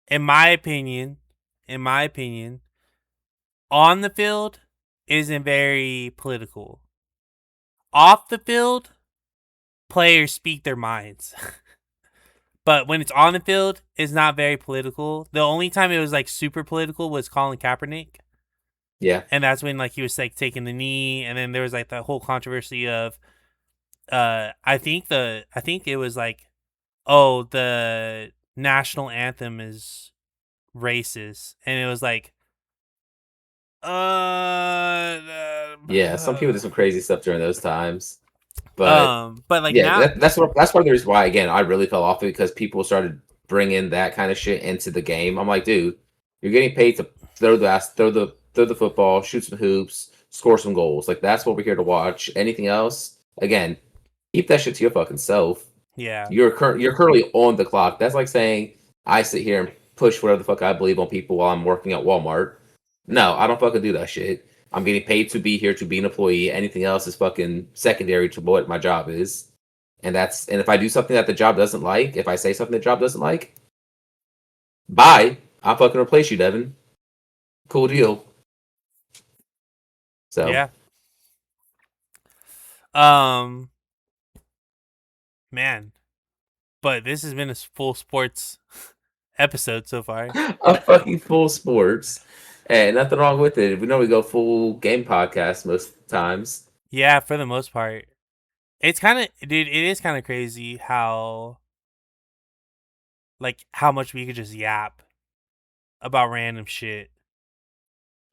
Speaker 1: in my opinion, on the field isn't very political. Off the field, players speak their minds. But when it's on the field, it's not very political. The only time it was like super political was Colin Kaepernick.
Speaker 2: Yeah,
Speaker 1: And that's when like he was like taking the knee, and then there was like the whole controversy of I think it was like, oh, the national anthem is racist, and it was like
Speaker 2: yeah. Some people did some crazy stuff during those times, but
Speaker 1: but like
Speaker 2: yeah,
Speaker 1: now,
Speaker 2: that's one of the reasons why again I really fell off it because people started bringing that kind of shit into the game. I'm like, dude, you're getting paid to throw the football, shoot some hoops, score some goals. Like that's what we're here to watch. Anything else, again, keep that shit to your fucking self.
Speaker 1: yeah,
Speaker 2: You're currently on the clock. That's like saying I sit here and push whatever the fuck I believe on people while I'm working at Walmart. No, I don't fucking do that shit. I'm getting paid to be here to be an employee. Anything else is fucking secondary to what my job is. And if I do something that the job doesn't like, if I say something the job doesn't like, bye. I'll fucking replace you, Devin. Cool deal. So
Speaker 1: yeah. Um, man, but this has been a full sports episode so far.
Speaker 2: a fucking full sports. And nothing wrong with it. We know we go full game podcast most times.
Speaker 1: Yeah, for the most part. It's kind of, dude, it is kind of crazy how much we could just yap about random shit.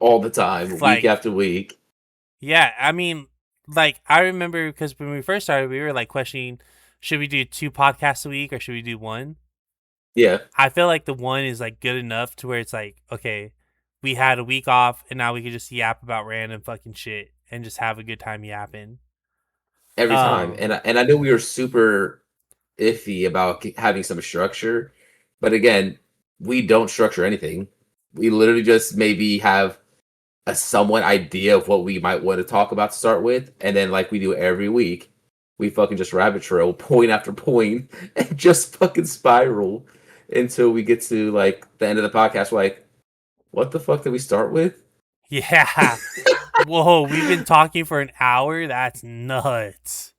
Speaker 2: All the time, week
Speaker 1: Like,
Speaker 2: after week.
Speaker 1: yeah, I mean, like, I remember because when we first started, we were like questioning, should we do 2 podcasts a week or should we do 1?
Speaker 2: Yeah.
Speaker 1: I feel like the 1 is like good enough to where it's like, okay, we had a week off and now we could just yap about random fucking shit and just have a good time yapping.
Speaker 2: Every time.
Speaker 1: Um,
Speaker 2: And I knew we were super iffy about having some structure, but again, we don't structure anything. We literally just maybe have a somewhat idea of what we might want to talk about to start with, and then like we do every week, we fucking just rabbit trail point after point and just fucking spiral until we get to like the end of the podcast. We're like, what the fuck did we start with?
Speaker 1: yeah. Whoa, we've been talking for an hour? That's nuts.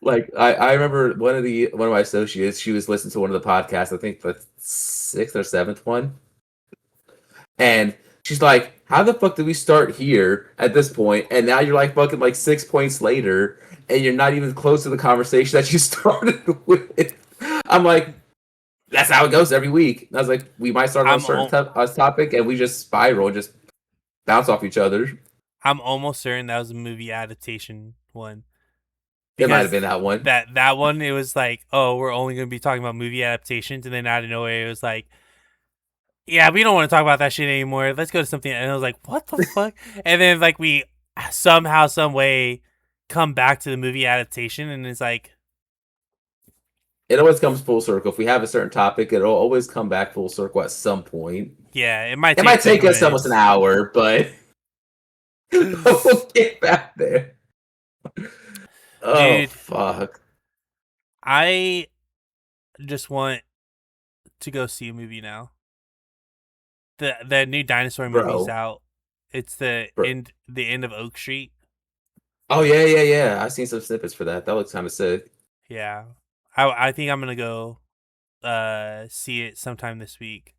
Speaker 2: Like I remember one of my associates, she was listening to one of the podcasts, I think the sixth or seventh one, and she's like, "How the fuck did we start here at this point? And now you're like fucking like 6 points later, and you're not even close to the conversation that you started with." I'm like, "That's how it goes every week." And I was like, "We might start on a certain topic, and we just spiral and just bounce off each other."
Speaker 1: I'm almost certain that was a movie adaptation one.
Speaker 2: It might have
Speaker 1: Because
Speaker 2: been that one.
Speaker 1: that one, it was like, oh, we're only going to be talking about movie adaptations, and then out of nowhere, it was like, yeah, we don't want to talk about that shit anymore. Let's go to something. And I was like, what the fuck? And then like we somehow, some way, come back to the movie adaptation, and it's like,
Speaker 2: It always comes full circle. If we have a certain topic, it'll always come back full circle at some point.
Speaker 1: yeah, it might
Speaker 2: take us
Speaker 1: minutes.
Speaker 2: almost an hour, but we'll get back there. Oh,
Speaker 1: dude,
Speaker 2: fuck.
Speaker 1: I just want to go see a movie now. The new dinosaur movie's out. It's the end of Oak Street.
Speaker 2: Oh yeah. I've seen some snippets for that. That looks kind of sick.
Speaker 1: Yeah, I think I'm gonna go see it sometime this week.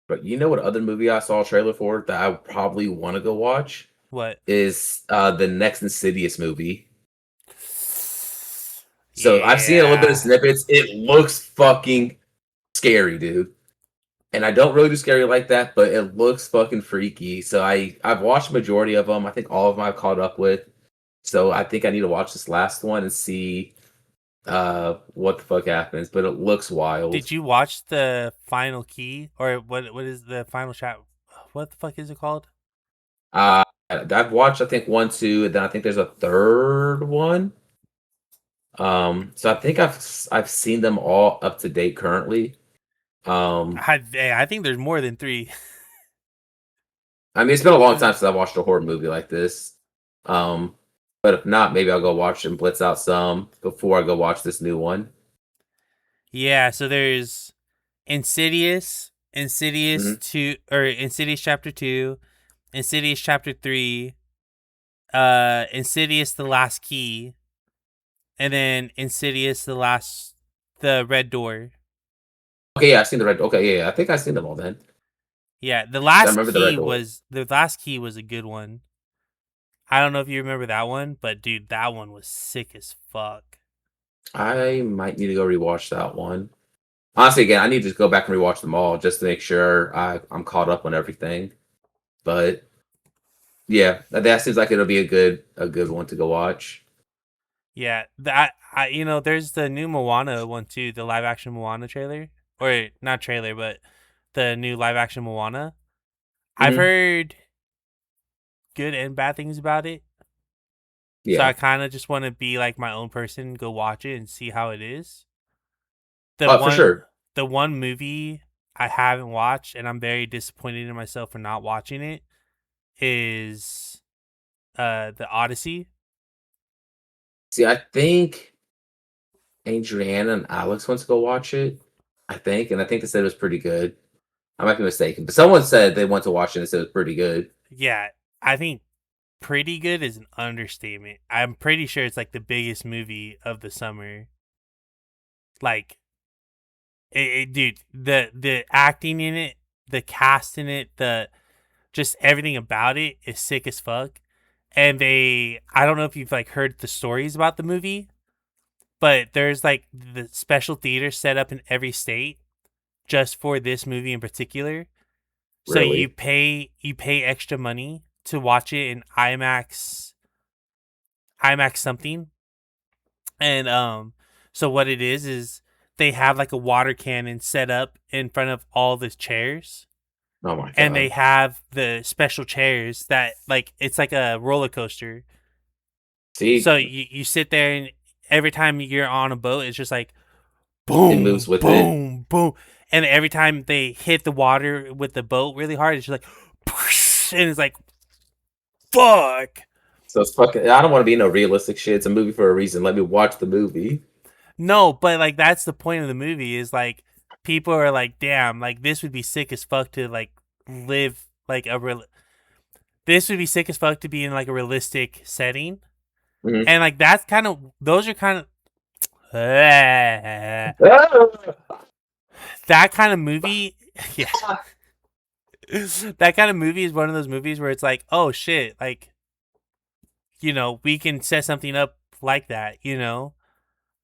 Speaker 2: But you know what other movie I saw a trailer for that I probably want to go watch?
Speaker 1: What
Speaker 2: is the next Insidious movie? So I've seen a little bit of snippets. It looks fucking scary, dude. And I don't really do scary like that, but it looks fucking freaky. So I've watched majority of them. I think all of them I've caught up with. So I think I need to watch this last one and see what the fuck happens. But it looks wild.
Speaker 1: Did you watch the final key, or what is the final chat? What the fuck is it called?
Speaker 2: I've watched I think 1, 2, and then I think there's a third one. So I think I've seen them all up to date currently.
Speaker 1: I think there's more than 3.
Speaker 2: I mean, it's been a long time since I watched a horror movie like this. But if not, maybe I'll go watch and blitz out some before I go watch this new one.
Speaker 1: Yeah, so there's Insidious, Insidious 2, or Insidious Chapter 2, Insidious Chapter 3, Insidious The Last Key, and then Insidious the Red Door.
Speaker 2: Okay, yeah, I've seen the Red. Okay, yeah, I think I've seen them all then.
Speaker 1: Yeah, the last key was a good one. I don't know if you remember that one, but dude, that one was sick as fuck.
Speaker 2: I might need to go rewatch that one. Honestly, again, I need to go back and rewatch them all just to make sure I'm caught up on everything. But yeah, that seems like it'll be a good one to go watch.
Speaker 1: Yeah, there's the new Moana one too, the live action Moana trailer, or not trailer, but the new live action Moana. I've heard good and bad things about it. Yeah. So I kind of just want to be like my own person, go watch it and see how it is.
Speaker 2: For sure.
Speaker 1: The one movie I haven't watched, and I'm very disappointed in myself for not watching it, is the Odyssey.
Speaker 2: See, I think Adriana and Alex wants to go watch it. I think they said it was pretty good. I might be mistaken, but someone said they went to watch it and said it was pretty good.
Speaker 1: Yeah, I think pretty good is an understatement. I'm pretty sure it's like the biggest movie of the summer. Like, dude, the acting in it, the cast in it, just everything about it is sick as fuck. And I don't know if you've like heard the stories about the movie, but there's like the special theater set up in every state just for this movie in particular. Really? So you pay extra money to watch it in IMAX something. And so what it is they have like a water cannon set up in front of all the chairs.
Speaker 2: Oh my God.
Speaker 1: And they have the special chairs that like it's like a roller coaster.
Speaker 2: See?
Speaker 1: So you sit there, and every time you're on a boat, it's just like boom,
Speaker 2: it moves with
Speaker 1: boom, boom. And every time they hit the water with the boat really hard, it's just like and it's like fuck.
Speaker 2: So it's fucking. I don't want to be no realistic shit. It's a movie for a reason. Let me watch the movie.
Speaker 1: No, but like that's the point of the movie is like people are like, damn, like this would be sick as fuck to like live like this would be sick as fuck to be in like a realistic setting.
Speaker 2: Mhm.
Speaker 1: And like that's kind of those are kind of that kind of movie. Yeah, that kind of movie is one of those movies where it's like, oh shit, like we can set something up like that,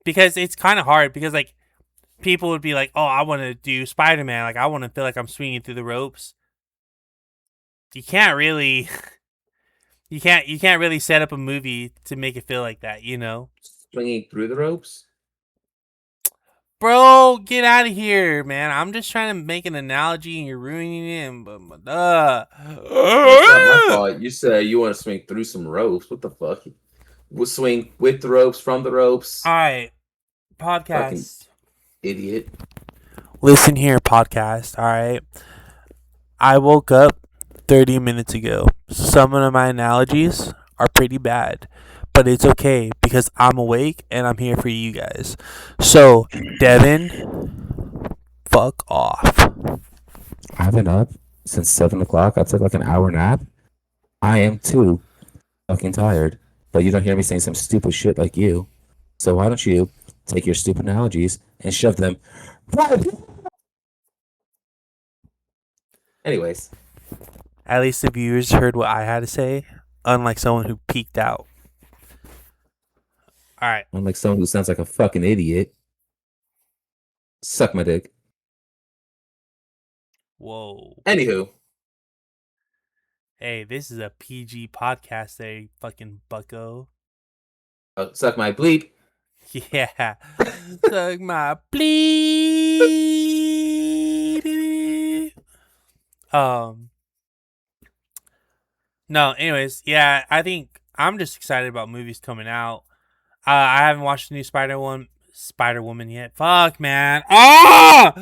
Speaker 1: because it's kind of hard because like people would be like, oh, I want to do Spider-Man, like I want to feel like I'm swinging through the ropes. You can't really, you can't really set up a movie to make it feel like that.
Speaker 2: Swinging through the ropes.
Speaker 1: Bro, get out of here, man. I'm just trying to make an analogy and you're ruining it.
Speaker 2: It's not my fault. You said you want to swing through some ropes. What the fuck? We'll swing with the ropes, from the ropes.
Speaker 1: All right,
Speaker 2: Fucking
Speaker 1: podcast.
Speaker 2: idiot.
Speaker 1: Listen here, podcast. All right. I woke up 30 minutes ago. Some of my analogies are pretty bad, but it's okay because I'm awake and I'm here for you guys. So, Devin, fuck off.
Speaker 3: I've been up since 7 o'clock. I took like an hour nap. I am too fucking tired. But you don't hear me saying some stupid shit like you. So why don't you take your stupid analogies and shove them right?
Speaker 2: Anyways,
Speaker 1: At least the viewers heard what I had to say, unlike someone who peeked out. All right.
Speaker 3: Unlike someone who sounds like a fucking idiot. Suck my dick.
Speaker 1: Whoa.
Speaker 2: anywho,
Speaker 1: Hey, this is a PG podcast, there, fucking bucko.
Speaker 2: suck my bleep.
Speaker 1: Yeah. Suck my bleep. No, anyways, yeah, I think I'm just excited about movies coming out. I haven't watched the new Spider Woman yet. Fuck, man. I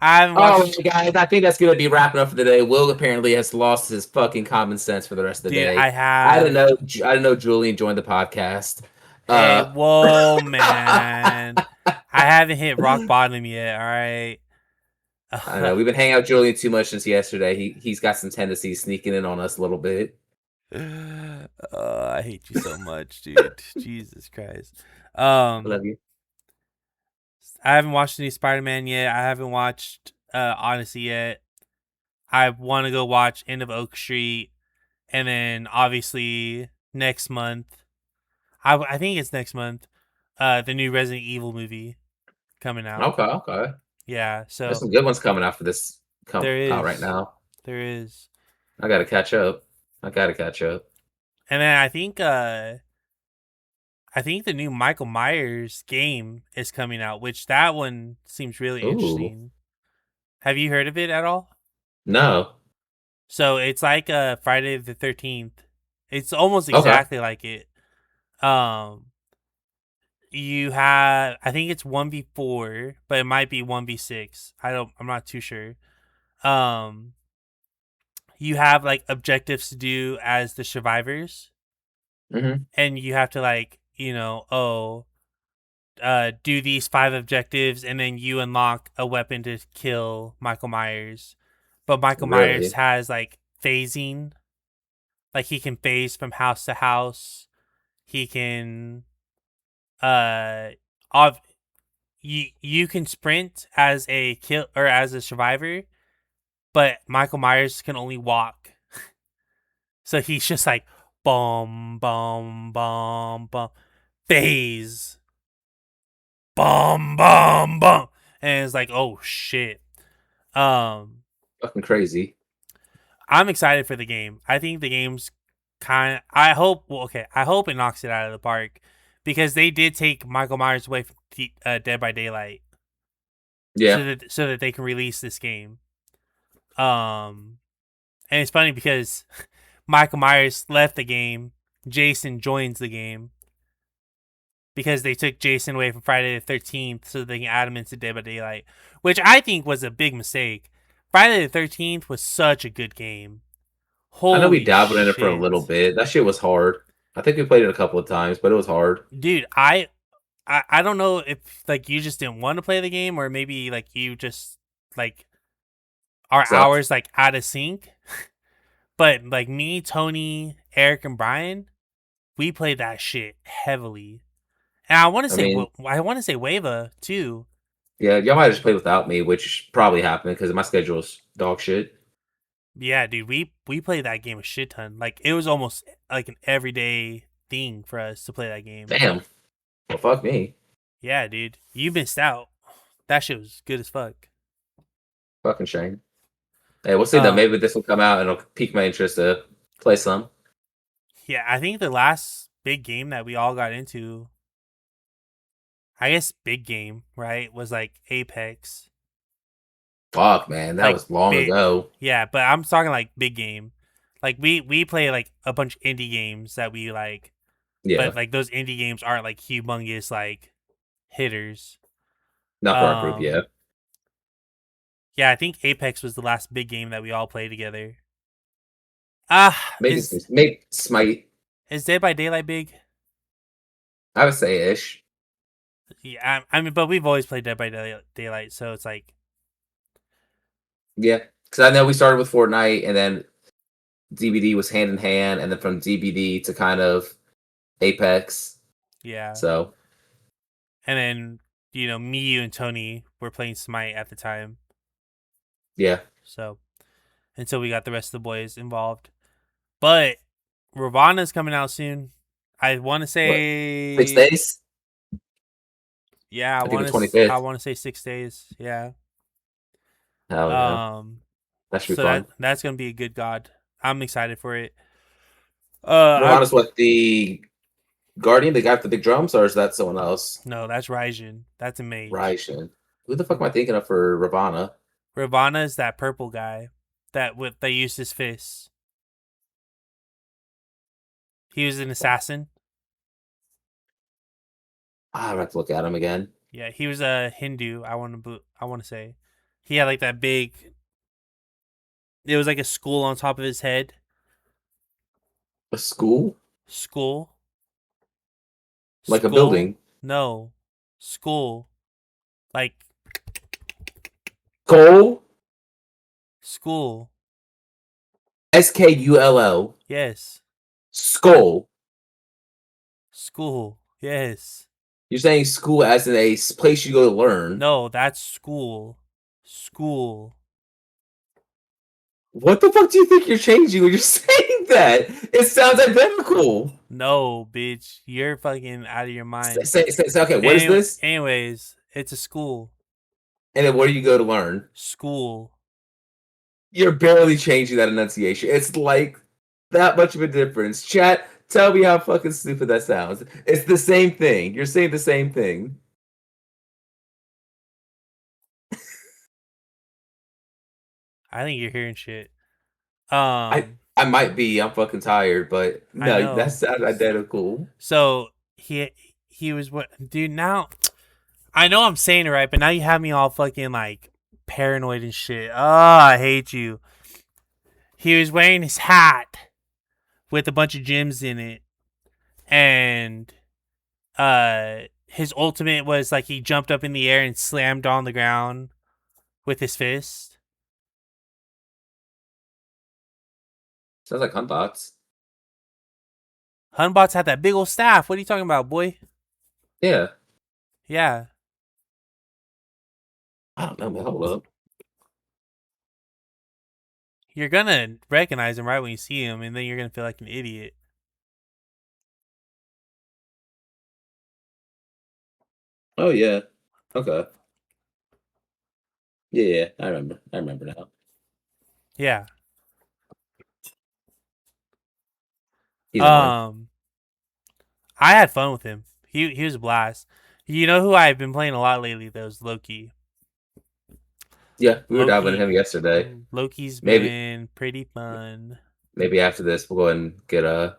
Speaker 1: haven't
Speaker 2: Oh,
Speaker 1: watched.
Speaker 2: guys, I think that's gonna be wrapping up for today. Will apparently has lost his fucking common sense for the rest of the
Speaker 1: Dude,
Speaker 2: day.
Speaker 1: I
Speaker 2: I
Speaker 1: have.
Speaker 2: didn't know. I didn't know Julian joined the podcast.
Speaker 1: Hey, whoa, man. I haven't hit rock bottom yet. All right.
Speaker 2: I don't know. We've been hanging out with Julian too much since yesterday. He's got some tendencies sneaking in on us a little bit.
Speaker 1: I hate you so much, dude. Jesus Christ.
Speaker 2: I love you.
Speaker 1: I haven't watched any Spider-Man yet. I haven't watched Odyssey yet. I want to go watch End of Oak Street, and then obviously next month, I think it's next month, the new Resident Evil movie coming out.
Speaker 2: Okay.
Speaker 1: Yeah, so
Speaker 2: There's some good ones coming out for this
Speaker 1: there
Speaker 2: out right
Speaker 1: is.
Speaker 2: now.
Speaker 1: There is.
Speaker 2: I gotta catch up.
Speaker 1: And then I think the new Michael Myers game is coming out, which that one seems really
Speaker 2: Ooh.
Speaker 1: interesting. Have you heard of it at all?
Speaker 2: No.
Speaker 1: So it's like Friday the 13th. It's almost
Speaker 2: Okay.
Speaker 1: exactly like it. You have, I think it's 1v4, but it might be 1v6. I'm not too sure. You have like objectives to do as the survivors,
Speaker 2: Mm-hmm.
Speaker 1: and you have to like, do these 5 objectives, and then you unlock a weapon to kill Michael Myers. But Michael Myers
Speaker 2: Really?
Speaker 1: has like phasing, like he can phase from house to house. He can, you can sprint as a kill or as a survivor, but Michael Myers can only walk. So he's just like boom, boom, boom, boom, phase, boom, boom, boom, and it's like, oh shit.
Speaker 2: Fucking crazy.
Speaker 1: I'm excited for the game. I think the game's I hope it knocks it out of the park, because they did take Michael Myers away from Dead by Daylight.
Speaker 2: Yeah.
Speaker 1: So that they can release this game. And it's funny because Michael Myers left the game, Jason joins the game, because they took Jason away from Friday the 13th so they can add him into Dead by Daylight, which I think was a big mistake. Friday the 13th was such a good game. Holy
Speaker 2: I know we dabbled in it for a
Speaker 1: shit.
Speaker 2: little bit. That shit was hard. I think we played it a couple of times, but it was hard.
Speaker 1: Dude, I don't know if like you just didn't want to play the game, or maybe like you just like our
Speaker 2: Sucked.
Speaker 1: hours like out of sync. But like me, Tony, Eric, and Brian, we played that shit heavily. And I want to
Speaker 2: I
Speaker 1: say
Speaker 2: mean,
Speaker 1: Wava too.
Speaker 2: yeah, y'all might have just played without me, which probably happened because my schedule's dog shit.
Speaker 1: Yeah, dude, we played that game a shit ton. Like it was almost like an everyday thing for us to play that game.
Speaker 2: Damn. Well, fuck me.
Speaker 1: Yeah, dude, you missed out. That shit was good as fuck.
Speaker 2: Fucking shame. Hey, we'll see though.
Speaker 1: Um,
Speaker 2: Maybe this will come out and it'll pique my interest to play some.
Speaker 1: Yeah, I think the last big game that we all got into, I guess big game, right, was like Apex.
Speaker 2: Fuck, man, that
Speaker 1: Like
Speaker 2: was long
Speaker 1: big,
Speaker 2: ago.
Speaker 1: yeah, but I'm talking like big game. Like we play like a bunch of indie games that we like,
Speaker 2: Yeah,
Speaker 1: but like those indie games aren't like humongous like hitters.
Speaker 2: not for our group. Yeah,
Speaker 1: Yeah, I think Apex was the last big game that we all played together. Ah,
Speaker 2: maybe maybe Smite.
Speaker 1: is Dead by Daylight big?
Speaker 2: I would say ish.
Speaker 1: Yeah, I mean, but we've always played Dead by Daylight, so it's like,
Speaker 2: Yeah, because I know we started with Fortnite, and then DBD was hand in hand, and then from DBD to kind of Apex.
Speaker 1: yeah.
Speaker 2: So
Speaker 1: And then, me, you, and Tony were playing Smite at the time.
Speaker 2: yeah,
Speaker 1: So, until we got the rest of the boys involved. But Ravana's coming out soon. I want to say
Speaker 2: 6 days.
Speaker 1: Yeah,
Speaker 2: I think the 25th.
Speaker 1: I want to say 6 days. Yeah.
Speaker 2: Hell yeah, that should be
Speaker 1: So
Speaker 2: fun.
Speaker 1: that's gonna be a good god. I'm excited for it.
Speaker 2: Ravana's what, the Guardian, the guy with the big drums, or is that someone else?
Speaker 1: No, that's Raijin. That's a mage.
Speaker 2: Raishin. Who the fuck am I thinking of for Ravana?
Speaker 1: Ravana is that purple guy that used his fists. He was an assassin.
Speaker 2: I have to look at him again.
Speaker 1: Yeah, he was a Hindu. I want to say, he had like that big. It was like a skull on top of his head.
Speaker 2: A school?
Speaker 1: Skull.
Speaker 2: Like a
Speaker 1: Skull?
Speaker 2: building?
Speaker 1: No, skull. Like
Speaker 2: Skull?
Speaker 1: school.
Speaker 2: SKULL.
Speaker 1: Yes.
Speaker 2: Skull.
Speaker 1: School. Yes.
Speaker 2: You're saying school as in a place you go to learn.
Speaker 1: No, that's school. School.
Speaker 2: What the fuck do you think you're changing when you're saying that? It sounds identical.
Speaker 1: No, bitch. You're fucking out of your mind.
Speaker 2: Say, okay, what is this?
Speaker 1: Anyways, it's a school.
Speaker 2: And then where do you go to learn?
Speaker 1: School.
Speaker 2: You're barely changing that enunciation. It's like that much of a difference. Chat, tell me how fucking stupid that sounds. It's the same thing. You're saying the same thing.
Speaker 1: I think you're hearing shit.
Speaker 2: I might be. I'm fucking tired, but no, that sounds identical.
Speaker 1: So he was what, dude? Now I know I'm saying it right, but now you have me all fucking like paranoid and shit. Oh, I hate you. He was wearing his hat with a bunch of gems in it, and his ultimate was like he jumped up in the air and slammed on the ground with his fist.
Speaker 2: Sounds like Hunbots.
Speaker 1: Hunbots had that big old staff. What are you talking about, boy?
Speaker 2: Yeah.
Speaker 1: Yeah.
Speaker 2: I don't know, man. Hold up.
Speaker 1: You're gonna recognize him right when you see him, and then you're gonna feel like an idiot.
Speaker 2: Oh yeah. Okay. Yeah, I remember. I remember now.
Speaker 1: Yeah.
Speaker 2: He's annoying.
Speaker 1: I had fun with him. He was a blast. You know who I've been playing a lot lately? Though is Loki.
Speaker 2: Yeah, we were diving him yesterday.
Speaker 1: Loki's
Speaker 2: Maybe.
Speaker 1: been pretty fun.
Speaker 2: Maybe after this, we'll go ahead and get a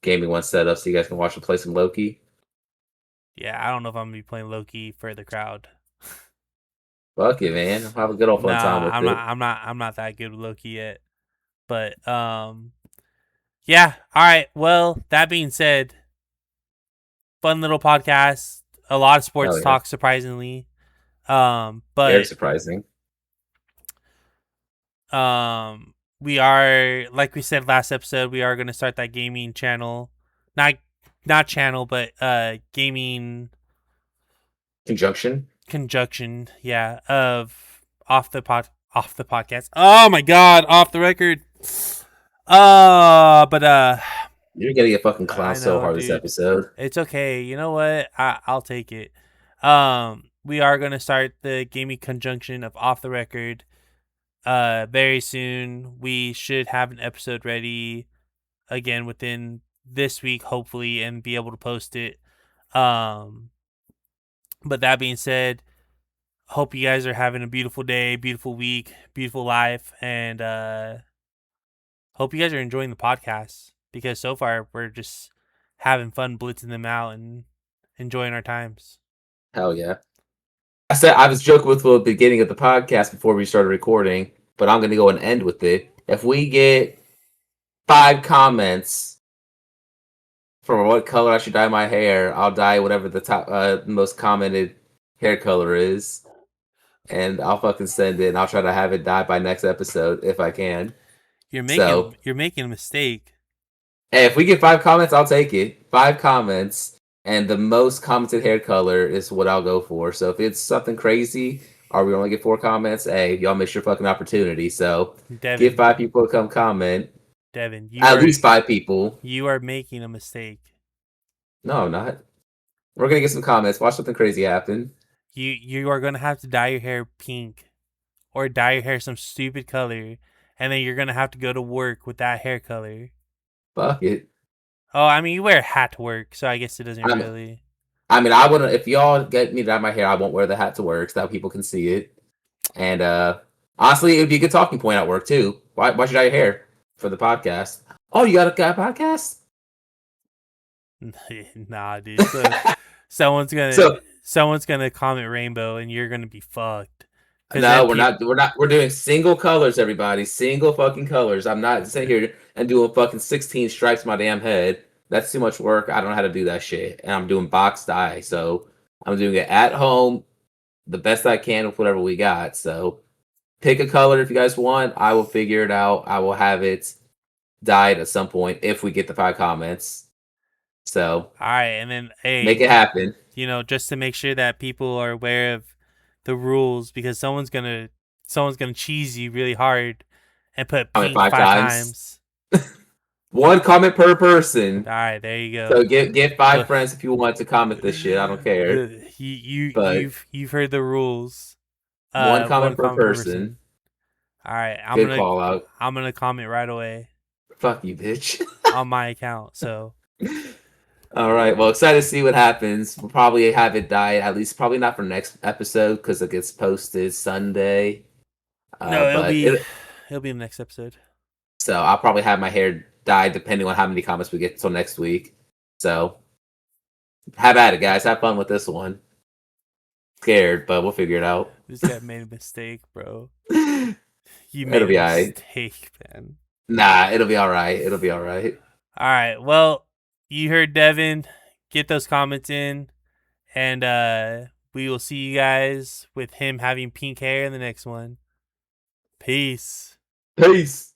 Speaker 2: gaming one set up so you guys can watch and play some Loki.
Speaker 1: Yeah, I don't know if I'm gonna be playing Loki for the crowd.
Speaker 2: Fuck it, man. I'll have a good old fun time with it.
Speaker 1: I'm not that good with Loki yet. But yeah. All right. Well, that being said, fun little podcast. A lot of sports talk, surprisingly. But
Speaker 2: very surprising.
Speaker 1: We are, like we said last episode, we are gonna start that gaming channel not channel, but gaming
Speaker 2: Conjunction.
Speaker 1: conjunction, yeah, of off the podcast. Oh my god, off the record. But
Speaker 2: You're gonna get fucking
Speaker 1: I
Speaker 2: clowned so
Speaker 1: know,
Speaker 2: hard this
Speaker 1: dude.
Speaker 2: episode.
Speaker 1: It's okay. You know what? I'll take it. We are gonna start the gaming conjunction of off the record. Very soon. We should have an episode ready again within this week, hopefully, and be able to post it. But that being said, hope you guys are having a beautiful day, beautiful week, beautiful life, and hope you guys are enjoying the podcast because so far we're just having fun blitzing them out and enjoying our times.
Speaker 2: Hell yeah. I said I was joking with the beginning of the podcast before we started recording, but I'm gonna go and end with it. If we get 5 comments from what color I should dye my hair, I'll dye whatever the top most commented hair color is. And I'll fucking send it and I'll try to have it dyed by next episode if I can.
Speaker 1: You're
Speaker 2: So-
Speaker 1: making a mistake.
Speaker 2: Hey, if we get 5 comments, I'll take it. 5 comments, and the most commented hair color is what I'll go for. So if it's something crazy, or we only get 4 comments, hey, y'all miss your fucking opportunity. So
Speaker 1: Devin,
Speaker 2: get 5 people to come comment.
Speaker 1: Devin,
Speaker 2: At least 5 people.
Speaker 1: you are making a mistake.
Speaker 2: No, I'm not. We're gonna get some comments. Watch something crazy happen.
Speaker 1: You are gonna have to dye your hair pink, or dye your hair some stupid color, and then you're gonna have to go to work with that hair color.
Speaker 2: Fuck it.
Speaker 1: Oh, I mean, you wear a hat to work, so I guess it doesn't
Speaker 2: I'm-
Speaker 1: really.
Speaker 2: I mean, I wouldn't. If y'all get me to dye my hair, I won't wear the hat to work so that people can see it. And honestly, it'd be a good talking point at work too. Why should I dye your hair for the podcast? Oh, you got a podcast?
Speaker 1: Nah, dude. So, someone's gonna someone's gonna comment rainbow, and you're gonna be fucked. 'Cause
Speaker 2: No,
Speaker 1: then
Speaker 2: we're not. We're not. We're doing single colors, everybody. Single fucking colors. I'm not sitting here and doing fucking 16 stripes on my damn head. That's too much work. I don't know how to do that shit. And I'm doing box dye, so I'm doing it at home, the best I can with whatever we got. So pick a color if you guys want. I will figure it out. I will have it dyed at some point if we get the 5 comments. So
Speaker 1: All right, and then hey,
Speaker 2: make it happen.
Speaker 1: you know, just to make sure that people are aware of the rules, because someone's gonna cheese you really hard and put
Speaker 2: Comment
Speaker 1: pink
Speaker 2: 5
Speaker 1: times.
Speaker 2: 1 comment per person.
Speaker 1: All right, there you go.
Speaker 2: So get 5
Speaker 1: Look.
Speaker 2: friends if you want to comment this shit. I don't care. But-
Speaker 1: You've heard the rules.
Speaker 2: 1 comment per person.
Speaker 1: All right,
Speaker 2: Good call out.
Speaker 1: I'm gonna comment right away
Speaker 2: Fuck you, bitch.
Speaker 1: on my account. So
Speaker 2: All right. Well, excited to see what happens. We'll probably have it dyed, at least probably not for next episode because it gets posted Sunday.
Speaker 1: no, it'll
Speaker 2: but
Speaker 1: be it'll be in the next episode.
Speaker 2: So I'll probably have my hair dyed depending on how many comments we get till next week. So have at it, guys. Have fun with this one. Scared, but we'll figure it out.
Speaker 1: This guy made a mistake, bro. You made
Speaker 2: It'll
Speaker 1: a
Speaker 2: be alright.
Speaker 1: mistake, man.
Speaker 2: Nah, it'll be all right. It'll be all right.
Speaker 1: All right. Well, you heard Devin. Get those comments in, and we will see you guys with him having pink hair in the next one. Peace.
Speaker 2: Peace.